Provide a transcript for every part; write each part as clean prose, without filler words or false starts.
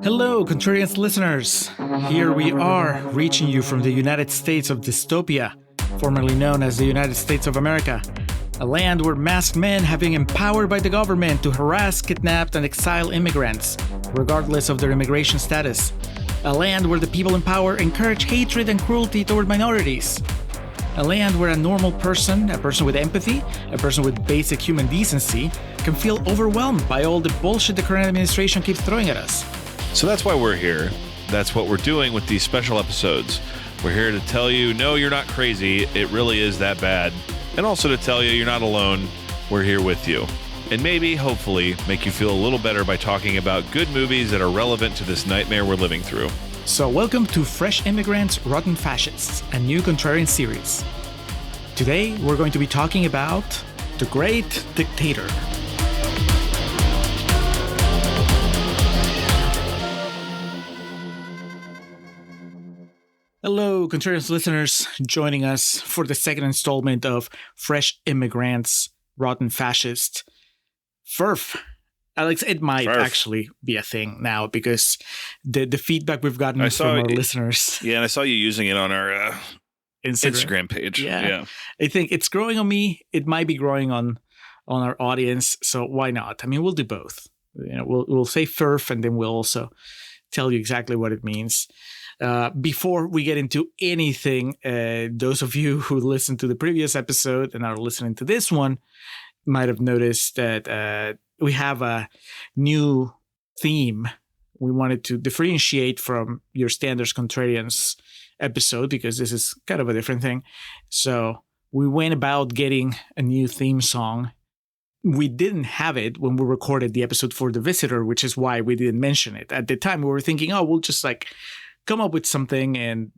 Hello, Contrarians listeners. Here we are, reaching you from the United States of Dystopia, formerly known as the United States of America, a land where masked men have been empowered by the government to harass, kidnap, and exile immigrants, regardless of their immigration status. A land where the people in power encourage hatred and cruelty toward minorities. A land where a normal person, a person with empathy, a person with basic human decency, can feel overwhelmed by all the bullshit the current administration keeps throwing at us. So that's why we're here. That's what we're doing with these special episodes. We're here to tell you, no, you're not crazy. It really is that bad. And also to tell you, you're not alone. We're here with you. And maybe, hopefully, make you feel a little better by talking about good movies that are relevant to this nightmare we're living through. So welcome to Fresh Immigrants, Rotten Fascists, a new Contrarian series. Today, we're going to be talking about The Great Dictator. Hello, Contrarians listeners, joining us for the second installment of Fresh Immigrants, Rotten Fascist. FIRF. Alex, it might actually be a thing now because the feedback we've gotten from our listeners. Yeah, and I saw you using it on our Instagram page. Yeah. I think it's growing on me. It might be growing on our audience. So why not? I mean, we'll do both. You know, we'll say FIRF and then we'll also tell you exactly what it means. Before we get into anything, those of you who listened to the previous episode and are listening to this one might have noticed that we have a new theme. We wanted to differentiate from your standard Contrarians episode because this is kind of a different thing. So we went about getting a new theme song. We didn't have it when we recorded the episode for The Visitor, which is why we didn't mention it. At the time, we were thinking, we'll just come up with something and,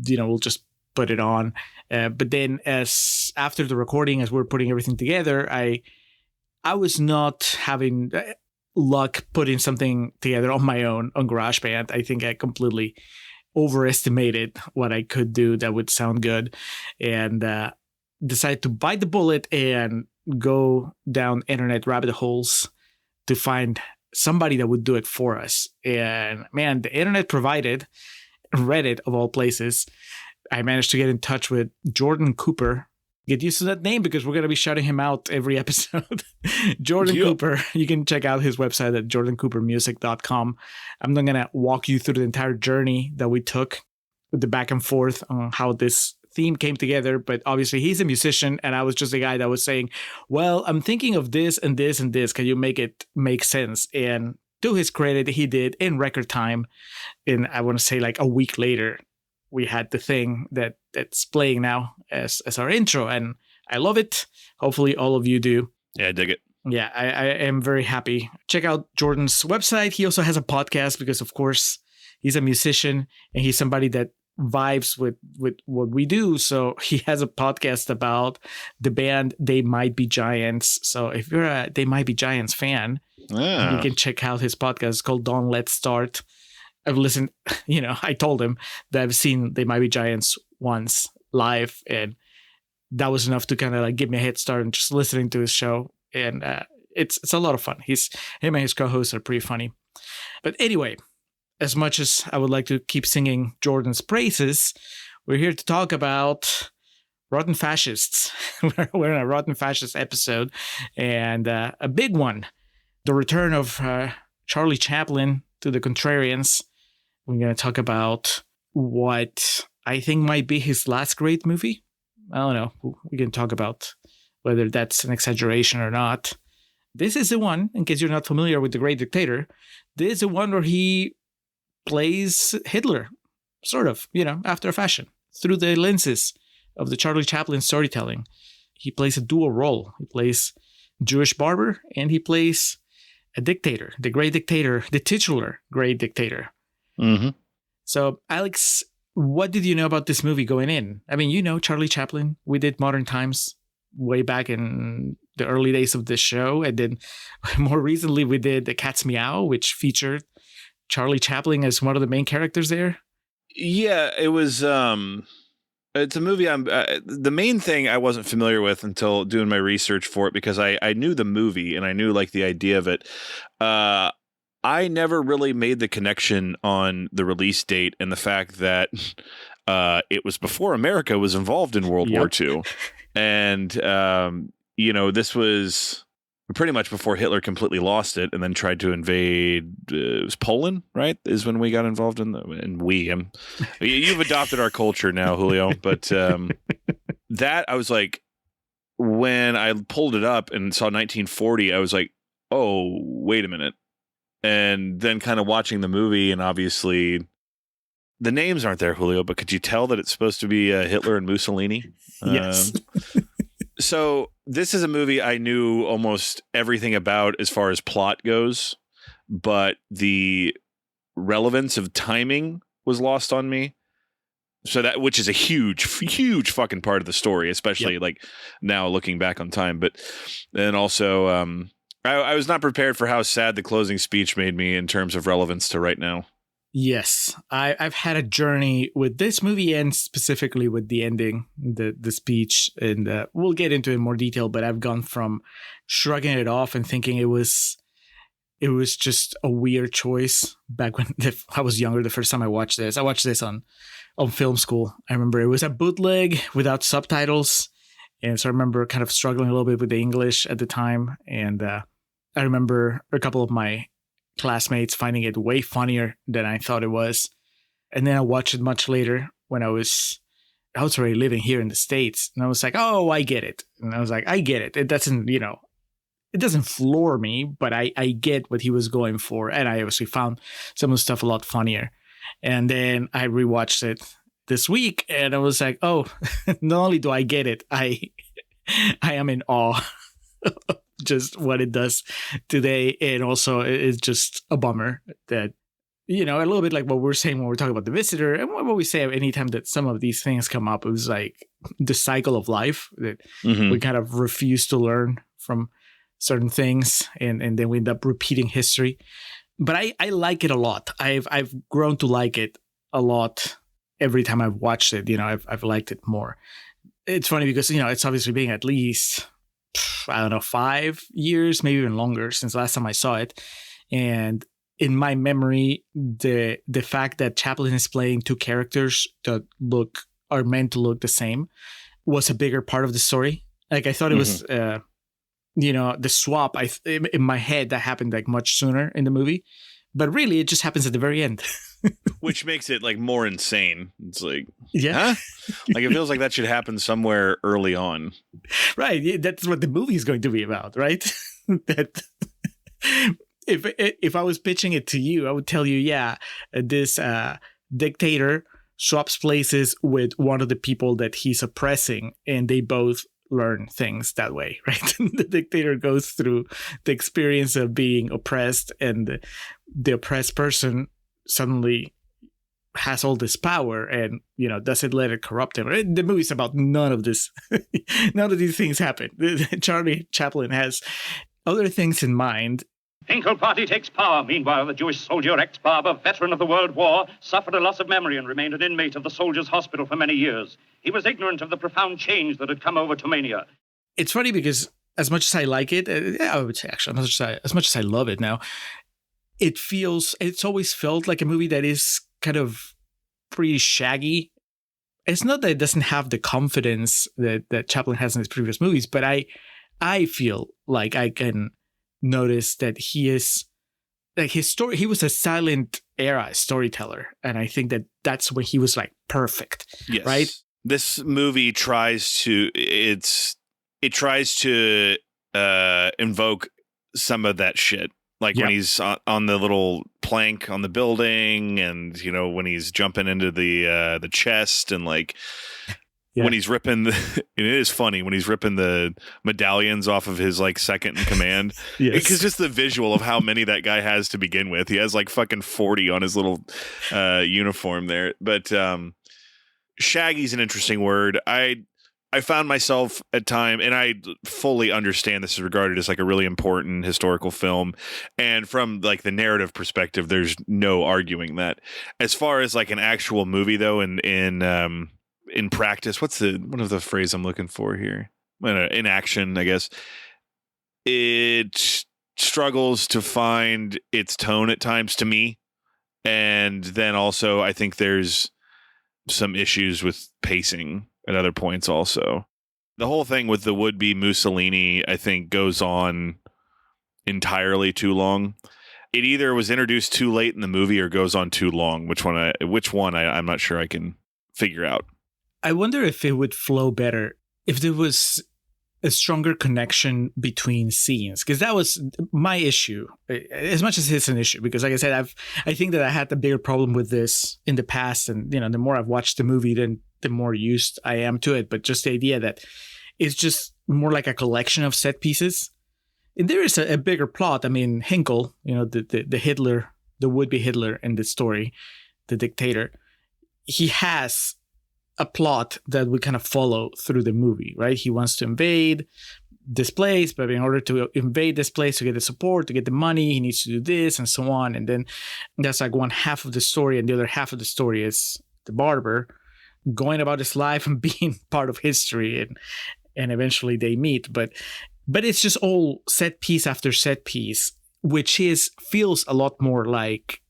we'll just put it on. But then after the recording, as we're putting everything together, I was not having luck putting something together on my own on GarageBand. I think I completely overestimated what I could do that would sound good and decided to bite the bullet and go down internet rabbit holes to find somebody that would do it for us. And man, the internet provided, Reddit of all places, I managed to get in touch with Jordan Cooper. Get used to that name because we're going to be shouting him out every episode. Jordan Cooper. You can check out his website at jordancoopermusic.com. I'm not going to walk you through the entire journey that we took with the back and forth on how this theme came together. But obviously he's a musician and I was just a guy that was saying, well, I'm thinking of this and this and this. Can you make it make sense? And to his credit, he did in record time. And I want to say a week later, we had the thing that's playing now as our intro, and I love it. Hopefully all of you do. Yeah, I dig it. Yeah, I am very happy. Check out Jordan's website. He also has a podcast because, of course, he's a musician and he's somebody that vibes with what we do. So he has a podcast about the band They Might Be Giants. So if you're a They Might Be Giants fan, you can check out his podcast. It's called Don't Let's Start. I've listened, I told him that I've seen They Might Be Giants once live, and that was enough to kind of give me a head start and just listening to his show. And it's a lot of fun. Him and his co-hosts are pretty funny. But anyway, as much as I would like to keep singing Jordan's praises, we're here to talk about Rotten Fascists. We're in a Rotten Fascist episode, and a big one, the return of Charlie Chaplin to the Contrarians. We're going to talk about what I think might be his last great movie. I don't know. We can talk about whether that's an exaggeration or not. This is the one, in case you're not familiar with The Great Dictator, this is the one where he plays Hitler, sort of, after a fashion, through the lenses of the Charlie Chaplin storytelling. He plays a dual role. He plays Jewish barber and he plays a dictator, the great dictator, the titular great dictator. Mm-hmm. So, Alex, what did you know about this movie going in? I mean, Charlie Chaplin. We did Modern Times way back in the early days of this show. And then more recently, we did The Cat's Meow, which featured Charlie Chaplin as one of the main characters there. Yeah, it was... It's a movie the main thing I wasn't familiar with until doing my research for it, because I knew the movie and I knew the idea of it. I I never really made the connection on the release date and the fact that it was before America was involved in World War II. And, this was pretty much before Hitler completely lost it and then tried to invade it was Poland, right? Is when we got involved you've adopted our culture now, Julio. But that I was like, when I pulled it up and saw 1940, I was like, oh, wait a minute. And then kind of watching the movie, and obviously the names aren't there, Julio, but could you tell that it's supposed to be Hitler and Mussolini? Yes. So this is a movie I knew almost everything about as far as plot goes, but the relevance of timing was lost on me. So which is a huge fucking part of the story, especially like now looking back on time. But then also, I was not prepared for how sad the closing speech made me in terms of relevance to right now. Yes, I've had a journey with this movie, and specifically with the ending, the speech, and we'll get into it in more detail. But I've gone from shrugging it off and thinking it was just a weird choice back when I was younger. The first time I watched this on film school. I remember it was a bootleg without subtitles, and so I remember kind of struggling a little bit with the English at the time. And I remember a couple of my classmates finding it way funnier than I thought it was. And then I watched it much later when I was already living here in the States. And I was like, oh, I get it. And I was like, I get it. It doesn't, it doesn't floor me, but I get what he was going for. And I obviously found some of the stuff a lot funnier. And then I rewatched it this week and I was like, oh, not only do I get it, I am in awe of just what it does today. And also it's just a bummer that, a little bit like what we're saying when we're talking about The Visitor, and what we say anytime that some of these things come up, it was like the cycle of life that we kind of refuse to learn from certain things, and then we end up repeating history. But I like it a lot. I've grown to like it a lot every time I've watched it. I've liked it more. It's funny because it's obviously being at least 5 years, maybe even longer since last time I saw it. And in my memory, the fact that Chaplin is playing two characters that are meant to look the same was a bigger part of the story. Like I thought it was, the swap. In my head that happened like much sooner in the movie, but really it just happens at the very end. Which makes it like more insane. It's like, yeah, huh? Like it feels like that should happen somewhere early on. Right. That's what the movie is going to be about, right? That if I was pitching it to you, I would tell you, this dictator swaps places with one of the people that he's oppressing, and they both learn things that way, right? The dictator goes through the experience of being oppressed, and the oppressed person suddenly has all this power and doesn't let it corrupt him. The movie's about none of this. None of these things happen. Charlie Chaplin has other things in mind. Hynkle party takes power. Meanwhile, the Jewish soldier, ex-barber, veteran of the World War, suffered a loss of memory and remained an inmate of the soldiers' hospital for many years. He was ignorant of the profound change that had come over Tomania. It's funny because as much as I like it, I would say actually, as much as I love it now, it's always felt like a movie that is kind of pretty shaggy. It's not that it doesn't have the confidence that Chaplin has in his previous movies, but I feel like I can notice that he is like his story. He was a silent era storyteller, and I think that's when he was like perfect. Yes. Right. This movie tries to invoke some of that shit. Like when he's on the little plank on the building, and when he's jumping into the chest, and like when he's ripping it is funny when he's ripping the medallions off of his like second in command. Yes. Because just the visual of how many that guy has to begin with. He has like fucking 40 on his little uniform there. But shaggy's an interesting word. I found myself at time, and I fully understand this is regarded as like a really important historical film. And from like the narrative perspective, there's no arguing that. As far as like an actual movie though, in practice, what is the phrase I'm looking for here? In action, I guess. It struggles to find its tone at times to me. And then also, I think there's some issues with pacing at other points also. The whole thing with the would-be Mussolini, I think, goes on entirely too long. It either was introduced too late in the movie or goes on too long. Which one I'm not sure I can figure out. I wonder if it would flow better if there was a stronger connection between scenes, because that was my issue, as much as it's an issue, because like I said, I think that I had a bigger problem with this in the past, and the more I've watched the movie, then the more used I am to it. But just the idea that it's just more like a collection of set pieces. And there is a bigger plot. I mean, Hynkle, the Hitler, the would-be Hitler in the story, the dictator, he has a plot that we kind of follow through the movie, right? He wants to invade this place, but in order to invade this place, to get the support, to get the money, he needs to do this and so on. And then that's like one half of the story. And the other half of the story is the barber going about his life and being part of history. And eventually they meet. But it's just all set piece after set piece, which feels a lot more like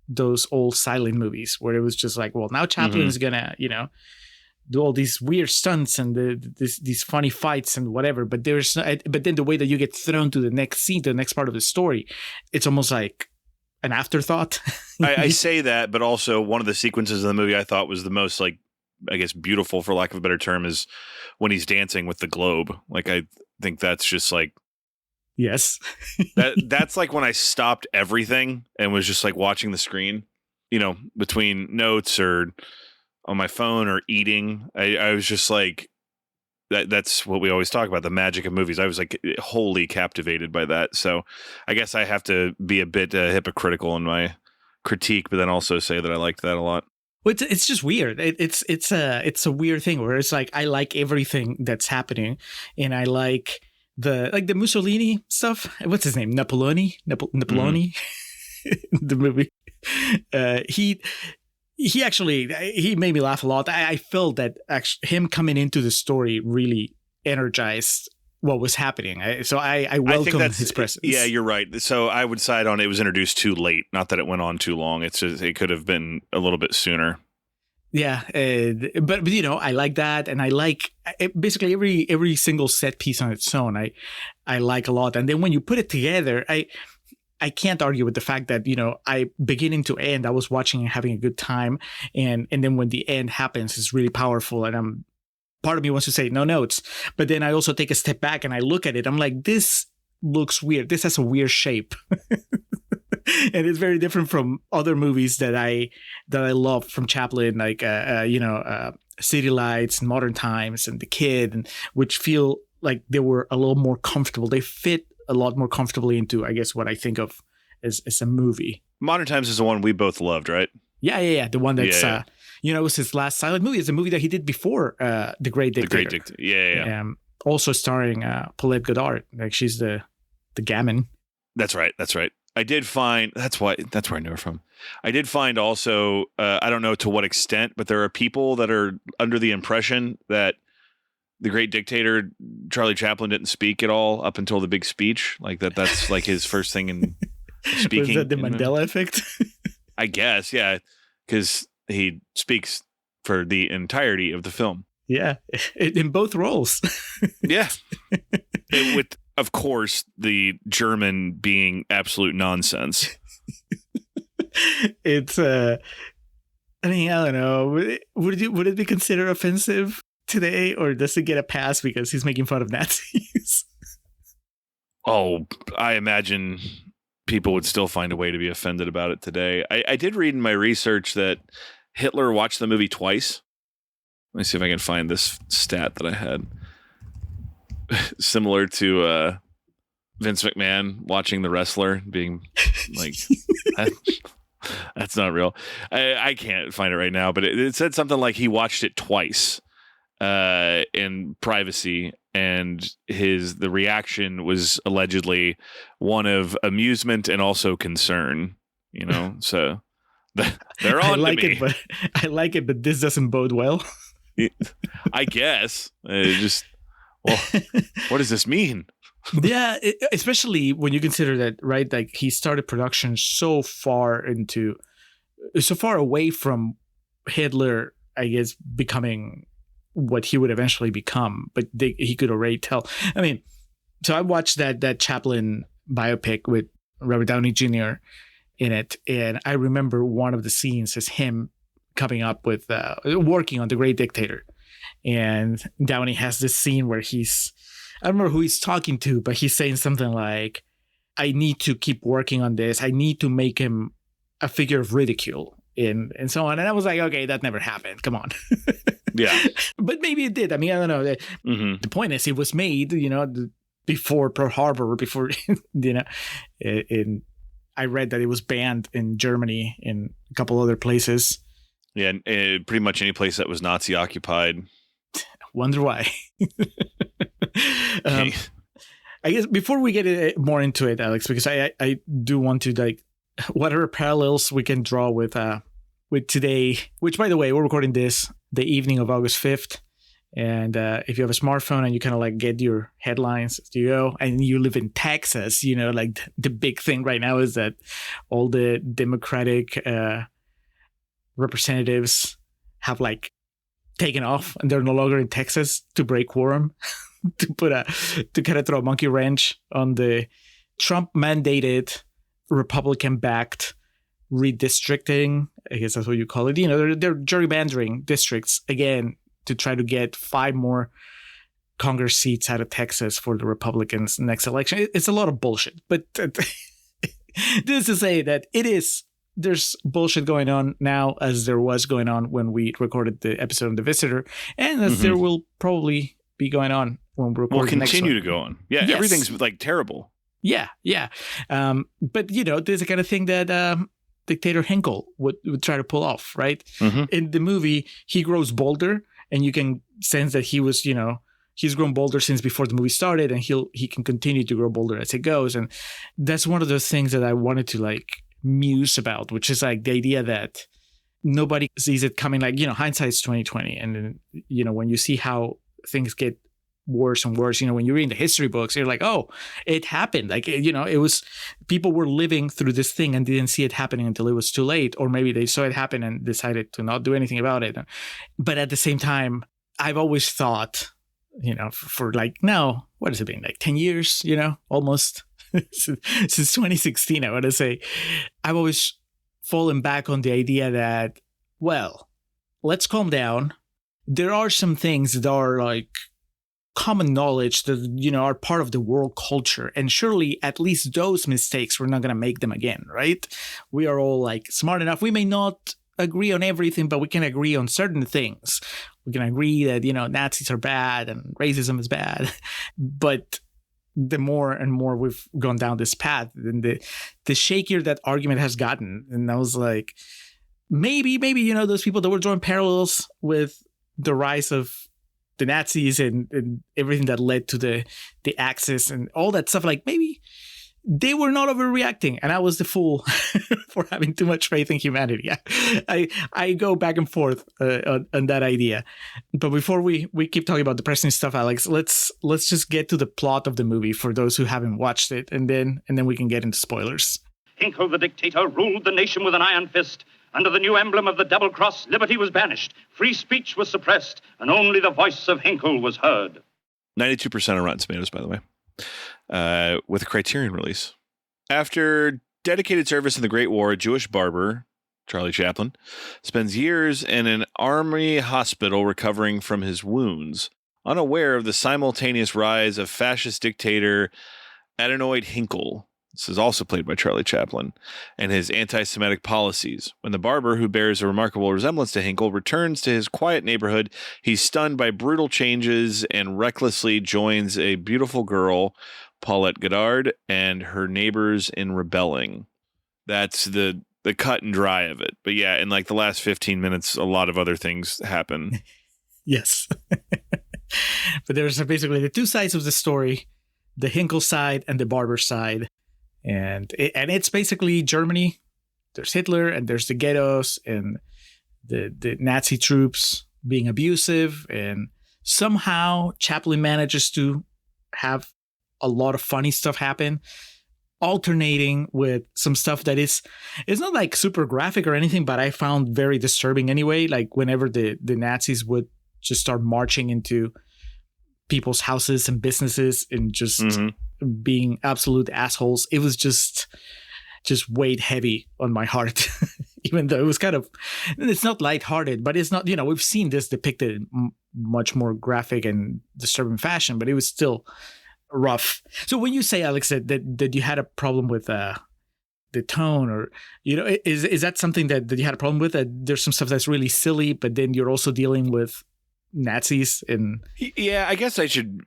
those old silent movies where it was just like, well, now Chaplin is gonna, do all these weird stunts and these funny fights and whatever. But then the way that you get thrown to the next scene, to the next part of the story, it's almost like an afterthought. I say that, but also one of the sequences in the movie I thought was the most, like, I guess, beautiful, for lack of a better term, is when he's dancing with the globe. Like, I think that's just like, yes, that's like when I stopped everything and was just like watching the screen, between notes or on my phone or eating. I was just like, that's what we always talk about, the magic of movies. I was like wholly captivated by that. So I guess I have to be a bit hypocritical in my critique, but then also say that I liked that a lot. Well, it's just weird. It's a weird thing where it's like I like everything that's happening, and I like the Mussolini stuff. What's his name? Napoleone. The movie. He actually made me laugh a lot. I felt that actually him coming into the story really energized what was happening. So I welcome his presence. Yeah, you're right. So I would side on it was introduced too late. Not that it went on too long. It's just, it could have been a little bit sooner. Yeah, but I like that, and I like basically every single set piece on its own. I like a lot, and then when you put it together, I can't argue with the fact that, I beginning to end, I was watching and having a good time. And then when the end happens, it's really powerful. And part of me wants to say no notes, but then I also take a step back and I look at it. I'm like, this looks weird. This has a weird shape. And it's very different from other movies that I love from Chaplin, like, City Lights and Modern Times and The Kid, which feel like they were a little more comfortable. They fit a lot more comfortably into, I guess, what I think of as a movie. Modern Times is the one we both loved, right? Yeah. The one that's, it was his last silent movie. It's a movie that he did before The Great Dictator. Yeah. Also starring Paulette Goddard. Like, she's the gammon. That's right. I did find, that's where I knew her from. I did find also, I don't know to what extent, but there are people that are under the impression that the Great Dictator, Charlie Chaplin, didn't speak at all up until the big speech. Like that's like his first thing in speaking. Was that the Mandela effect? I guess, yeah, because he speaks for the entirety of the film. Yeah, in both roles. Yeah, with, of course, the German being absolute nonsense. It's, I don't know. Would it be considered offensive today, or does it get a pass because he's making fun of Nazis? Oh, I imagine people would still find a way to be offended about it today. I did read in my research that Hitler watched the movie twice. Let me see if I can find this stat that I had. Similar to Vince McMahon watching The Wrestler, being like, that's not real. I can't find it right now, but it said something like he watched it twice in privacy, and the reaction was allegedly one of amusement and also concern. So they're on I like me. it, but this doesn't bode well. I guess. What does this mean? Yeah, especially when you consider that, right? Like he started production so far away from Hitler, I guess, becoming what he would eventually become. But he could already tell. I mean, so I watched that Chaplin biopic with Robert Downey Jr. in it, and I remember one of the scenes is him coming up with working on The Great Dictator, and Downey has this scene where I don't remember who he's talking to, but he's saying something like, I need to keep working on this. I need to make him a figure of ridicule and so on. And I was like, okay, that never happened. Come on. Yeah. But maybe it did. I mean, I don't know. The point is it was made, before Pearl Harbor, before, and I read that it was banned in Germany and a couple other places. Yeah. And pretty much any place that was Nazi occupied. Wonder why. I guess before we get more into it, Alex, because I do want to whatever parallels we can draw with today, which by the way, we're recording this the evening of August 5th. And if you have a smartphone and you kind of get your headlines as you go, and you live in Texas, the big thing right now is that all the Democratic representatives have taken off and they're no longer in Texas to break quorum. to kind of throw a monkey wrench on the Trump mandated Republican backed redistricting. I guess that's what you call it. They're gerrymandering districts again to try to get 5 more Congress seats out of Texas for the Republicans next election. It's a lot of bullshit, but this is to say that there's bullshit going on now as there was going on when we recorded the episode on The Visitor, and as there will probably be going on when we're recording. Will continue to go on. Yeah, yes. Everything's terrible. Yeah. But this is the kind of thing that dictator Hynkle would try to pull off, right? In the movie, he grows bolder, and you can sense that he was, he's grown bolder since before the movie started, and he can continue to grow bolder as it goes. And that's one of those things that I wanted to muse about, which is the idea that nobody sees it coming. Hindsight's 2020, and then when you see how things get worse and worse, when you read the history books, you're like, oh, it happened. It was, people were living through this thing and didn't see it happening until it was too late, or maybe they saw it happen and decided to not do anything about it. But at the same time, I've always thought, for now, what has it been, 10 years, almost since 2016, I want to say, I've always fallen back on the idea that, well, let's calm down. There are some things that are common knowledge that, are part of the world culture. And surely at least those mistakes, we're not going to make them again, right? We are all smart enough. We may not agree on everything, but we can agree on certain things. We can agree that, Nazis are bad and racism is bad. But the more and more we've gone down this path, then the shakier that argument has gotten. And I was like, maybe, those people that were drawing parallels with the rise of the Nazis and everything that led to the Axis and all that stuff, maybe they were not overreacting, and I was the fool for having too much faith in humanity. I go back and forth on that idea. But before we keep talking about depressing stuff, Alex, let's just get to the plot of the movie for those who haven't watched it, and then we can get into spoilers. Hynkle the dictator ruled the nation with an iron fist. Under the new emblem of the double cross, liberty was banished, free speech was suppressed, and only the voice of Hynkle was heard. 92% on Rotten Tomatoes, by the way, with a Criterion release. After dedicated service in the Great War, a Jewish barber, Charlie Chaplin, spends years in an army hospital recovering from his wounds, unaware of the simultaneous rise of fascist dictator Adenoid Hynkel. This is also played by Charlie Chaplin, and his anti-Semitic policies. When the barber, who bears a remarkable resemblance to Hynkle, returns to his quiet neighborhood, he's stunned by brutal changes and recklessly joins a beautiful girl, Paulette Goddard, and her neighbors in rebelling. That's the cut and dry of it. But yeah, in the last 15 minutes, a lot of other things happen. Yes. But there's basically the two sides of the story, the Hynkle side and the barber side. And it's basically Germany. There's Hitler and there's the ghettos and the Nazi troops being abusive. And somehow Chaplin manages to have a lot of funny stuff happen, alternating with some stuff that it's not like super graphic or anything, but I found very disturbing anyway. Like whenever the Nazis would just start marching into people's houses and businesses and just being absolute assholes, it was just weighed heavy on my heart. Even though it was it's not lighthearted, but it's not, we've seen this depicted in much more graphic and disturbing fashion, but it was still rough. So when you say, Alex, that you had a problem with the tone, or is that something that you had a problem with? That there's some stuff that's really silly, but then you're also dealing with Nazis and yeah, I guess I should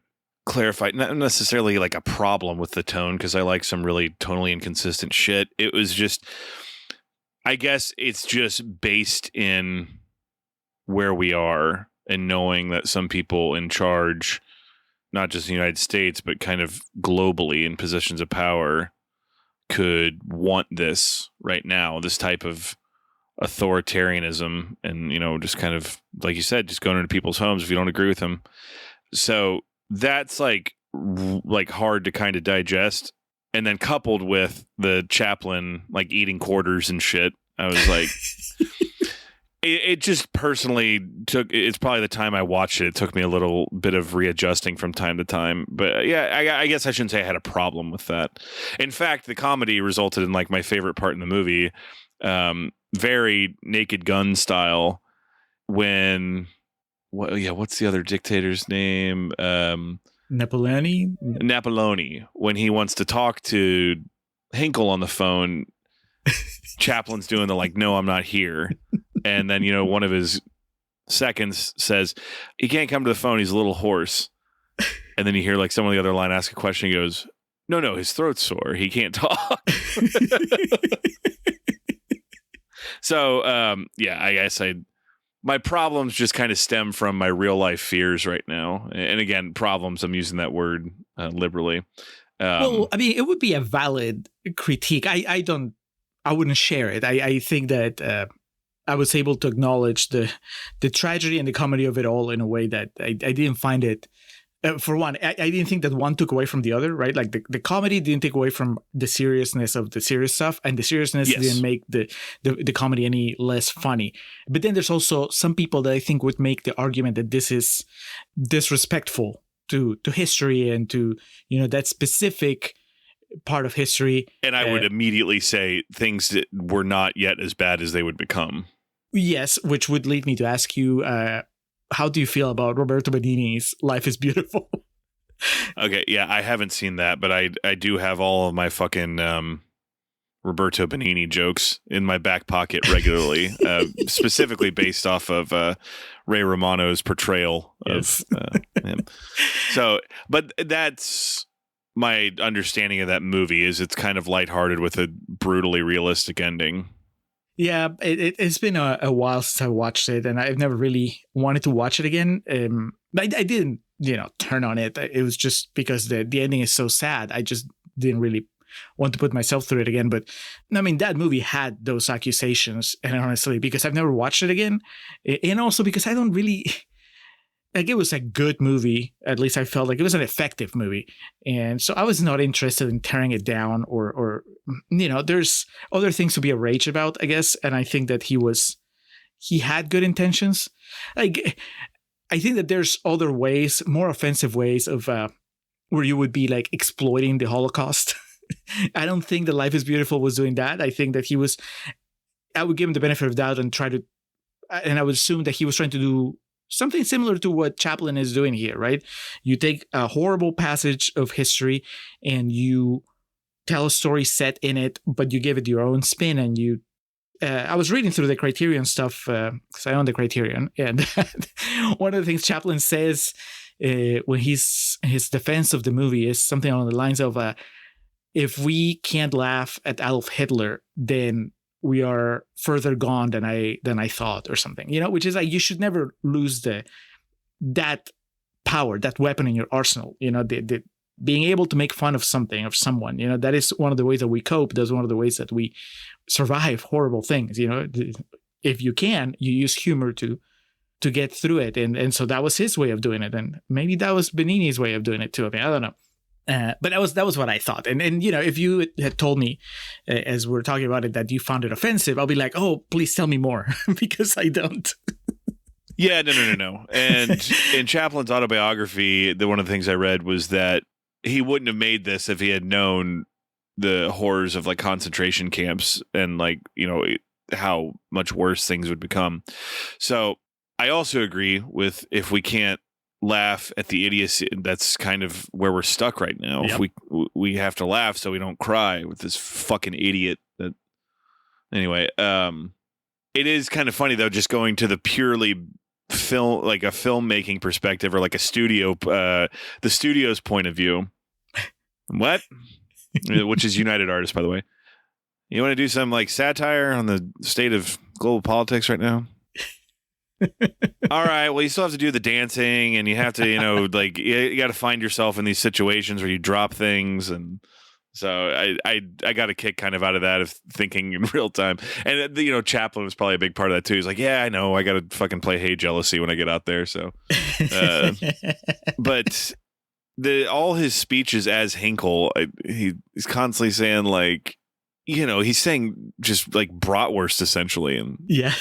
clarify, not necessarily like a problem with the tone, because I like some really tonally inconsistent shit. It was just, I guess it's just based in where we are and knowing that some people in charge, not just the United States, but kind of globally in positions of power, could want this right now, this type of authoritarianism, and, just kind of, like you said, just going into people's homes if you don't agree with them. So that's like hard to kind of digest. And then coupled with the Chaplin, like eating quarters and shit, I was like, it just personally it's probably the time I watched it. It took me a little bit of readjusting from time to time. But yeah, I guess I shouldn't say I had a problem with that. In fact, the comedy resulted in like my favorite part in the movie, very Naked Gun style, when, what's the other dictator's name? Napoleone, when he wants to talk to Hynkle on the phone, Chaplin's doing the like, no, I'm not here. And then, one of his seconds says, he can't come to the phone, he's a little hoarse. And then you hear like someone on the other line ask a question. He goes, no, his throat's sore, he can't talk. So, I guess my problems just kind of stem from my real life fears right now. And again, problems, I'm using that word liberally. Well, I mean, it would be a valid critique. I wouldn't share it. I think that I was able to acknowledge the tragedy and the comedy of it all in a way that I didn't find it. For one, I didn't think that one took away from the other, right? Like the comedy didn't take away from the seriousness of the serious stuff, and the seriousness didn't make the comedy any less funny. But then there's also some people that I think would make the argument that this is disrespectful to history and to, that specific part of history. And I would immediately say things that were not yet as bad as they would become. Yes, which would lead me to ask you, how do you feel about Roberto Benigni's Life is Beautiful? Okay, yeah, I haven't seen that, but I do have all of my fucking Roberto Benigni jokes in my back pocket regularly, specifically based off of Ray Romano's portrayal of him. So, but that's my understanding of that movie, is it's kind of lighthearted with a brutally realistic ending. Yeah, it's been a while since I watched it, and I've never really wanted to watch it again. I didn't, turn on it. It was just because the ending is so sad. I just didn't really want to put myself through it again. But I mean, that movie had those accusations, and honestly, because I've never watched it again, and also because I don't really... Like, it was a good movie. At least I felt like it was an effective movie. And so I was not interested in tearing it down or there's other things to be enraged about, I guess. And I think that he had good intentions. Like, I think that there's other ways, more offensive ways of where you would be like exploiting the Holocaust. I don't think that Life is Beautiful was doing that. I think that I would give him the benefit of doubt and I would assume that he was trying to do something similar to what Chaplin is doing here, right? You take a horrible passage of history and you tell a story set in it, but you give it your own spin. And I was reading through the Criterion stuff because I own the Criterion, and one of the things Chaplin says when his defense of the movie is something along the lines of, if we can't laugh at Adolf Hitler, then we are further gone than I thought, or something, which is like, you should never lose that power, that weapon in your arsenal, the being able to make fun of something, of someone, that is one of the ways that we cope. That's one of the ways that we survive horrible things. If you can, you use humor to get through it. And so that was his way of doing it. And maybe that was Benigni's way of doing it too. I mean, I don't know. But that was what I thought. And if you had told me as we were talking about it that you found it offensive, I'll be like, oh, please tell me more because I don't. Yeah, no. And in Chaplin's autobiography, one of the things I read was that he wouldn't have made this if he had known the horrors of like concentration camps and like, how much worse things would become. So I also agree with if we can't laugh at the idiocy, that's kind of where we're stuck right now. Yep. If we have to laugh so we don't cry with this fucking idiot. That anyway, it is kind of funny though, just going to the purely film, like a filmmaking perspective or like a studio, the studio's point of view. What? Which is United Artists, by the way. You want to do some like satire on the state of global politics right now? All right. Well, you still have to do the dancing, and you have to, like you got to find yourself in these situations where you drop things, and so I got a kick kind of out of that, of thinking in real time. And Chaplin was probably a big part of that too. He's like, yeah, I know, I got to fucking play Hey Jealousy when I get out there. So, but all his speeches as Hynkle, he's constantly saying like, he's saying just like bratwurst essentially, and yeah,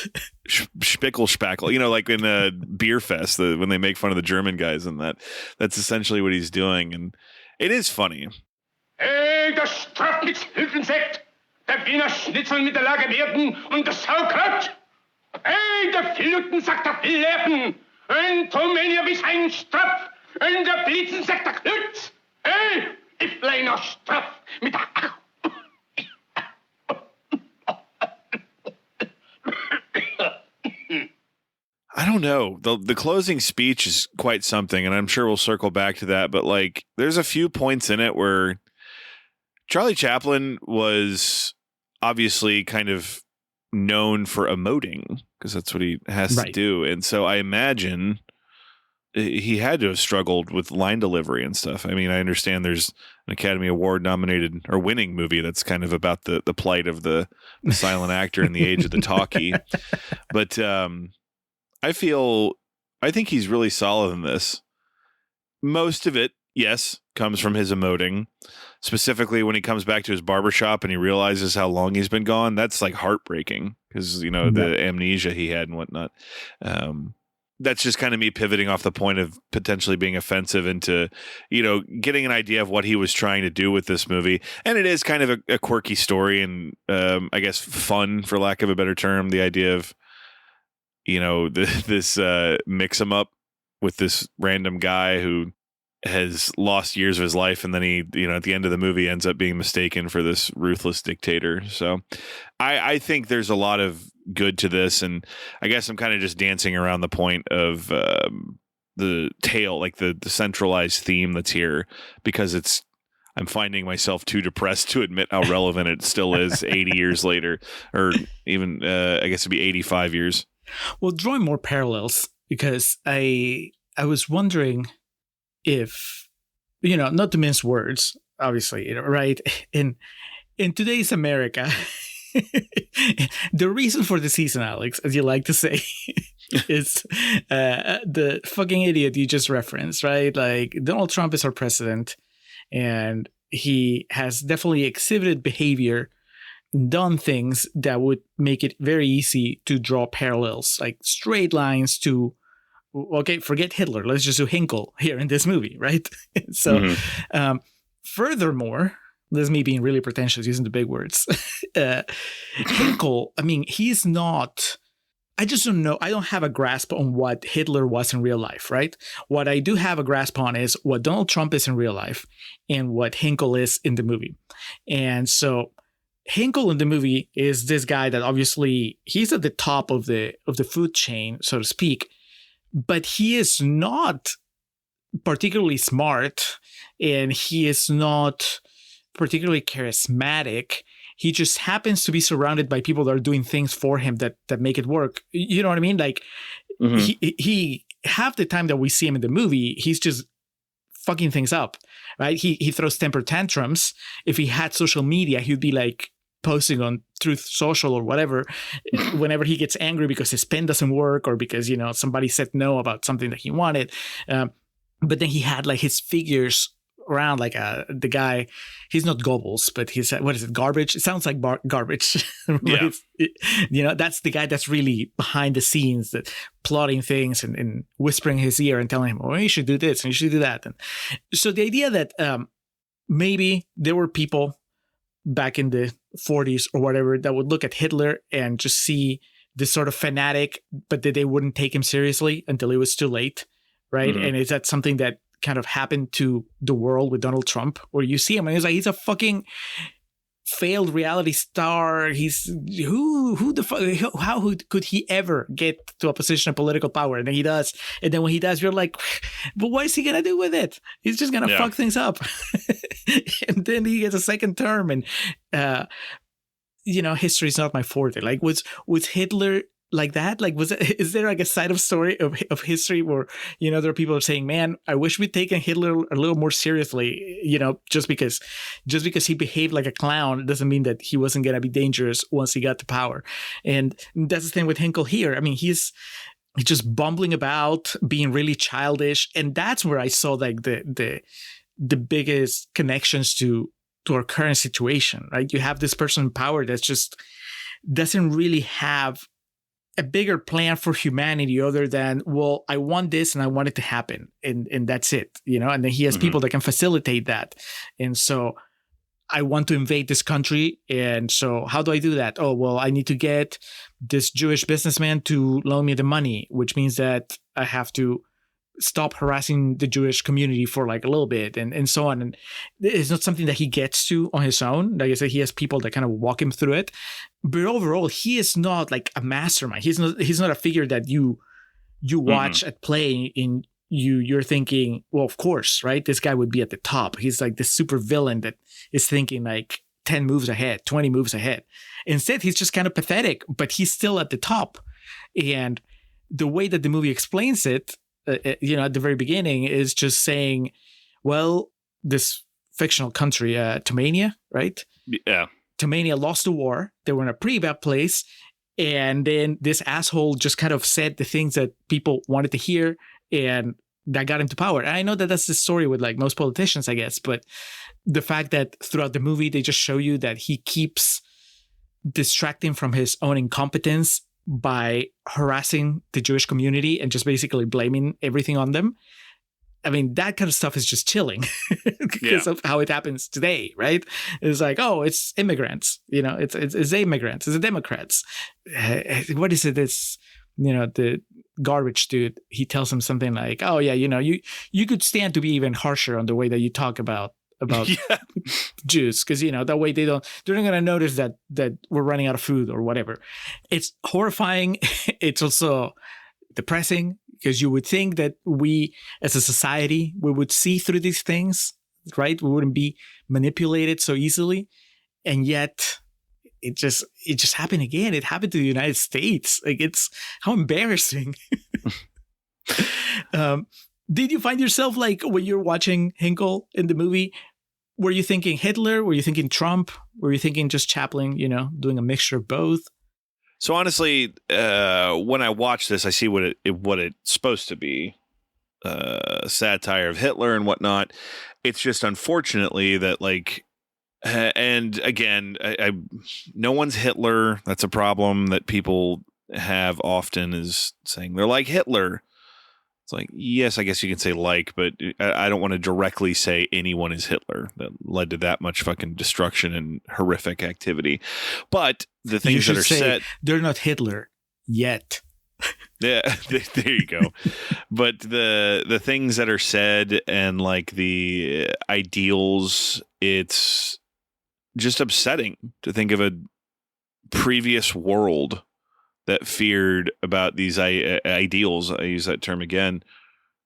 spickel spackle, like in a beer fest when they make fun of the German guys, and that's essentially what he's doing, and it is funny. Hey, das Strafnichtshilfensekt, der Wiener Schnitzel mit der Lage werden und das Saukraut. Hey, der Filuten sagt der Filleppen, und Tomenia wie ein Straf, und der Blitzen sagt der Knütz. Hey, ich bleiner Straf mit der I don't know. The closing speech is quite something, and I'm sure we'll circle back to that. But like, there's a few points in it where Charlie Chaplin was obviously kind of known for emoting because that's what he has to do. And so I imagine he had to have struggled with line delivery and stuff. I mean, I understand there's an Academy Award nominated or winning movie that's kind of about the plight of the silent actor in the age of the talkie. But I think he's really solid in this. Most of it, yes, comes from his emoting. Specifically when he comes back to his barbershop and he realizes how long he's been gone. That's like heartbreaking because, the amnesia he had and whatnot. That's just kind of me pivoting off the point of potentially being offensive into, getting an idea of what he was trying to do with this movie. And it is kind of a quirky story and I guess fun, for lack of a better term, the idea of, this mix him up with this random guy who has lost years of his life. And then he, at the end of the movie ends up being mistaken for this ruthless dictator. So I think there's a lot of good to this. And I guess I'm kind of just dancing around the point of the tale, like the centralized theme that's here, because I'm finding myself too depressed to admit how relevant it still is 80 years later, or even, I guess it'd be 85 years. Well, drawing more parallels, because I was wondering if, not to mince words, obviously, right? In today's America, the reason for the season, Alex, as you like to say, is the fucking idiot you just referenced, right? Like, Donald Trump is our president, and he has definitely exhibited behavior, done things that would make it very easy to draw parallels, like straight lines to, okay, forget Hitler, let's just do Hynkle here in this movie, right? So, furthermore, this is me being really pretentious using the big words. Hynkle, I mean, he's not, I just don't know, I don't have a grasp on what Hitler was in real life, right? What I do have a grasp on is what Donald Trump is in real life and what Hynkle is in the movie. And so Hynkle in the movie is this guy that obviously he's at the top of the food chain, so to speak, but he is not particularly smart and he is not particularly charismatic. He just happens to be surrounded by people that are doing things for him that make it work. You know what I mean? Like he half the time that we see him in the movie, he's just fucking things up, right? He throws temper tantrums. If he had social media, he'd be like posting on Truth Social or whatever whenever he gets angry because his pen doesn't work or because, somebody said no about something that he wanted. But then he had like his figures around like the guy. He's not Goebbels, but he's what is it? Garbage. It sounds like garbage. Yeah. That's the guy that's really behind the scenes, that plotting things and whispering in his ear and telling him, "Oh, you should do this and you should do that." And so the idea that maybe there were people back in the 40s or whatever that would look at Hitler and just see this sort of fanatic, but that they wouldn't take him seriously until it was too late, right? Mhm. And is that something that kind of happened to the world with Donald Trump, where you see him and he's a fucking failed reality star. He's who the fuck, how could he ever get to a position of political power? And then he does. And then when he does, you're like, but what is he going to do with it? He's just going to fuck things up. And then he gets a second term. And, history is not my forte. Like, was Hitler like that? Like, is there like a side of story of history where, there are people saying, man, I wish we'd taken Hitler a little more seriously, just because he behaved like a clown doesn't mean that he wasn't going to be dangerous once he got to power. And that's the thing with Hynkle here. I mean, he's just bumbling about, being really childish. And that's where I saw like the biggest connections to our current situation, right? You have this person in power that's just doesn't really have a bigger plan for humanity other than, well, I want this and I want it to happen. And that's it, and then he has people that can facilitate that. And so I want to invade this country. And so how do I do that? Oh, well, I need to get this Jewish businessman to loan me the money, which means that I have to stop harassing the Jewish community for like a little bit and so on. And it's not something that he gets to on his own. Like I said, he has people that kind of walk him through it. But overall, he is not like a mastermind. He's not a figure that you watch at play and you're thinking, well, of course, right? This guy would be at the top. He's like this super villain that is thinking like 10 moves ahead, 20 moves ahead. Instead, he's just kind of pathetic, but he's still at the top. And the way that the movie explains it, at the very beginning is just saying, well, this fictional country, Tomania, right? Yeah. Tomania lost the war. They were in a pretty bad place. And then this asshole just kind of said the things that people wanted to hear, and that got him to power. And I know that that's the story with like most politicians, I guess, but the fact that throughout the movie, they just show you that he keeps distracting from his own incompetence by harassing the Jewish community and just basically blaming everything on them. I mean, that kind of stuff is just chilling because of how it happens today, right? It's like, oh, it's immigrants, it's immigrants, it's the Democrats. What is it? It's, the garbage dude, he tells him something like, oh yeah, you could stand to be even harsher on the way that you talk about Jews, because that way they're not going to notice that we're running out of food or whatever. It's horrifying. It's also depressing, because you would think that we as a society, we would see through these things, right? We wouldn't be manipulated so easily. And yet it just happened again. It happened to the United States. Like, it's how embarrassing. Did you find yourself like, when you're watching Hynkle in the movie, were you thinking Hitler? Were you thinking Trump? Were you thinking just Chaplin, doing a mixture of both? So honestly, when I watch this, I see what it's supposed to be, satire of Hitler and whatnot. It's just unfortunately that like, and again, I no one's Hitler. That's a problem that people have often, is saying they're like Hitler. It's like, yes, I guess you can say like, but I don't want to directly say anyone is Hitler. That led to that much fucking destruction and horrific activity. But the things that are said, they're not Hitler yet. Yeah, there you go. But the things that are said and like the ideals, it's just upsetting to think of a previous world that feared about these ideals. I use that term again,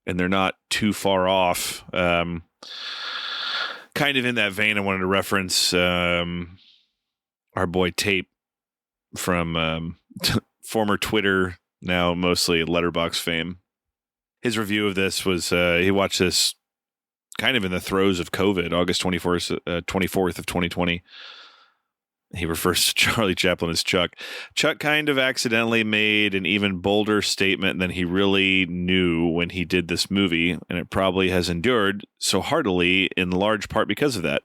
and they're not too far off. Kind of in that vein, I wanted to reference our boy Tape from former Twitter, now mostly Letterboxd fame. His review of this was he watched this kind of in the throes of COVID, August 24th of 2020. he refers to Charlie Chaplin as Chuck. Chuck kind of accidentally made an even bolder statement than he really knew when he did this movie, and it probably has endured so heartily in large part because of that.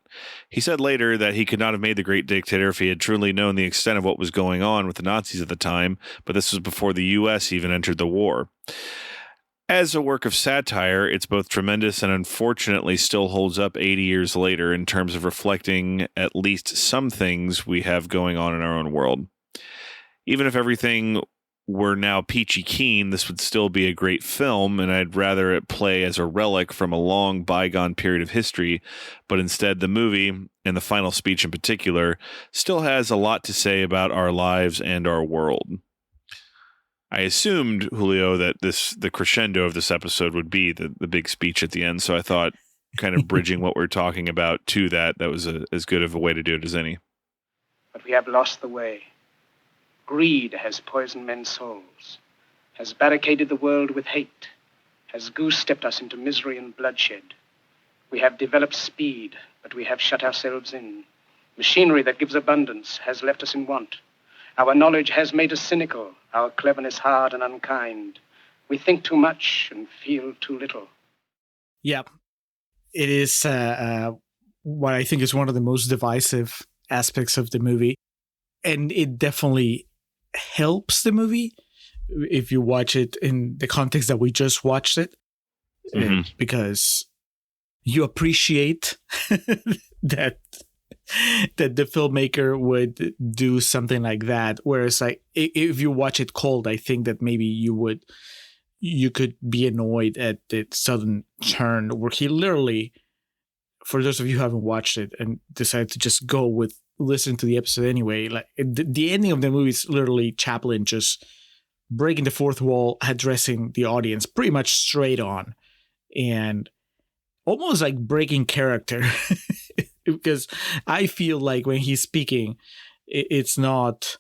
He said later that he could not have made The Great Dictator if he had truly known the extent of what was going on with the Nazis at the time, but this was before the U.S. even entered the war. As a work of satire, it's both tremendous and unfortunately still holds up 80 years later in terms of reflecting at least some things we have going on in our own world. Even if everything were now peachy keen, this would still be a great film, and I'd rather it play as a relic from a long bygone period of history, but instead the movie, and the final speech in particular, still has a lot to say about our lives and our world. I assumed, Julio, that the crescendo of this episode would be the big speech at the end, so I thought kind of bridging what we're talking about to that was as good of a way to do it as any. But we have lost the way. Greed has poisoned men's souls, has barricaded the world with hate, has goose-stepped us into misery and bloodshed. We have developed speed, but we have shut ourselves in. Machinery that gives abundance has left us in want. Our knowledge has made us cynical, our cleverness hard and unkind. We think too much and feel too little. Yeah, it is what I think is one of the most divisive aspects of the movie. And it definitely helps the movie if you watch it in the context that we just watched it. Because you appreciate that the filmmaker would do something like that. Whereas like if you watch it cold, I think that maybe you could be annoyed at the sudden turn where he literally, for those of you who haven't watched it and decided to just listen to the episode anyway, like the ending of the movie is literally Chaplin just breaking the fourth wall, addressing the audience pretty much straight on, and almost like breaking character. Because I feel like when he's speaking, it's not,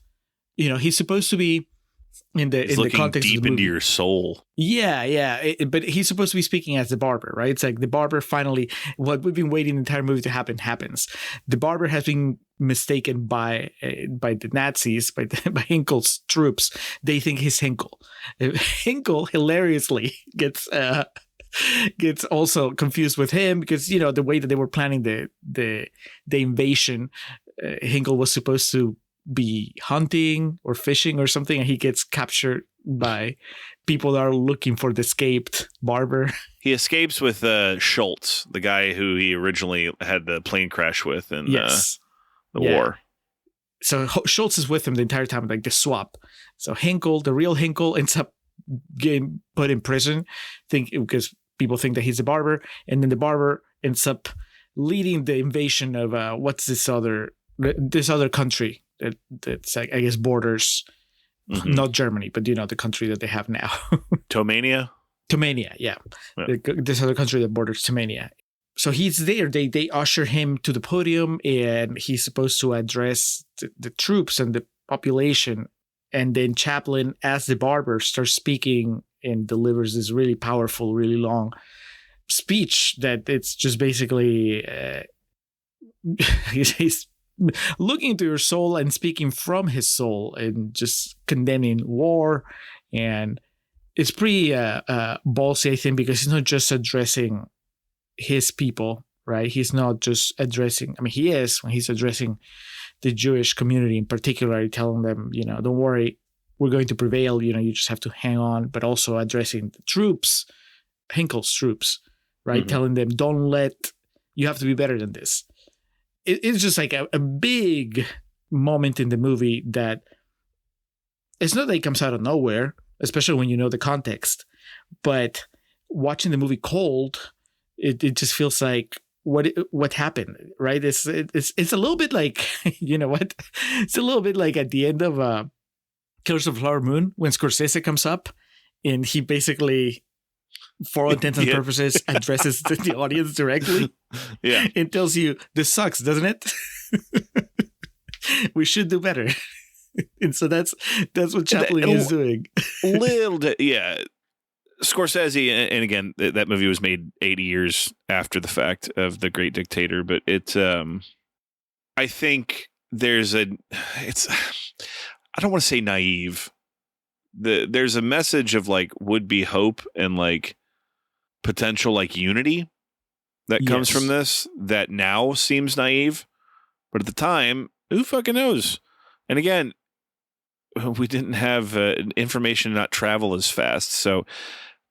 he's supposed to be in the context deep of the movie. Into your soul. Yeah. But he's supposed to be speaking as the barber, right? It's like the barber finally, what we've been waiting the entire movie to happen happens. The barber has been mistaken by the Nazis, by Hynkle's troops. They think he's Hynkle. Hynkle hilariously gets also confused with him because the way that they were planning the invasion, Hynkle was supposed to be hunting or fishing or something, and he gets captured by people that are looking for the escaped barber. He escapes with Schultz, the guy who he originally had the plane crash with in the war. So Schultz is with him the entire time, like the swap. So Hynkle, the real Hynkle, ends up getting put in prison, because people think that he's the barber, and then the barber ends up leading the invasion of what's this other country that's like, I guess, borders not Germany, but the country that they have now. Tomania, yeah. This other country that borders Tomania. So he's there. They usher him to the podium, and he's supposed to address the troops and the population. And then Chaplin, as the barber, starts speaking and delivers this really powerful, really long speech that it's just basically he's looking into your soul and speaking from his soul and just condemning war. And it's pretty ballsy, I think, because he's not just addressing his people, right? He's not just addressing, he is when he's addressing the Jewish community in particular, telling them, don't worry, we're going to prevail. You just have to hang on, but also addressing the troops, Hynkle's troops, right? Telling them, you have to be better than this. It's just like a big moment in the movie that it's not that it comes out of nowhere, especially when you know the context, but watching the movie cold, it just feels like, what happened, right? It's a little bit like, what? It's a little bit like at the end of Killers of the Flower Moon when Scorsese comes up and he basically, for all intents and purposes, addresses the audience directly. Yeah. And tells you, this sucks, doesn't it? We should do better. And so that's what Chaplin is doing. Scorsese, and again, that movie was made 80 years after the fact of The Great Dictator, but it, I think there's I don't want to say naive. There's a message of like would-be hope and like potential like unity that comes from this that now seems naive, but at the time, who fucking knows? And again, we didn't have information not travel as fast. So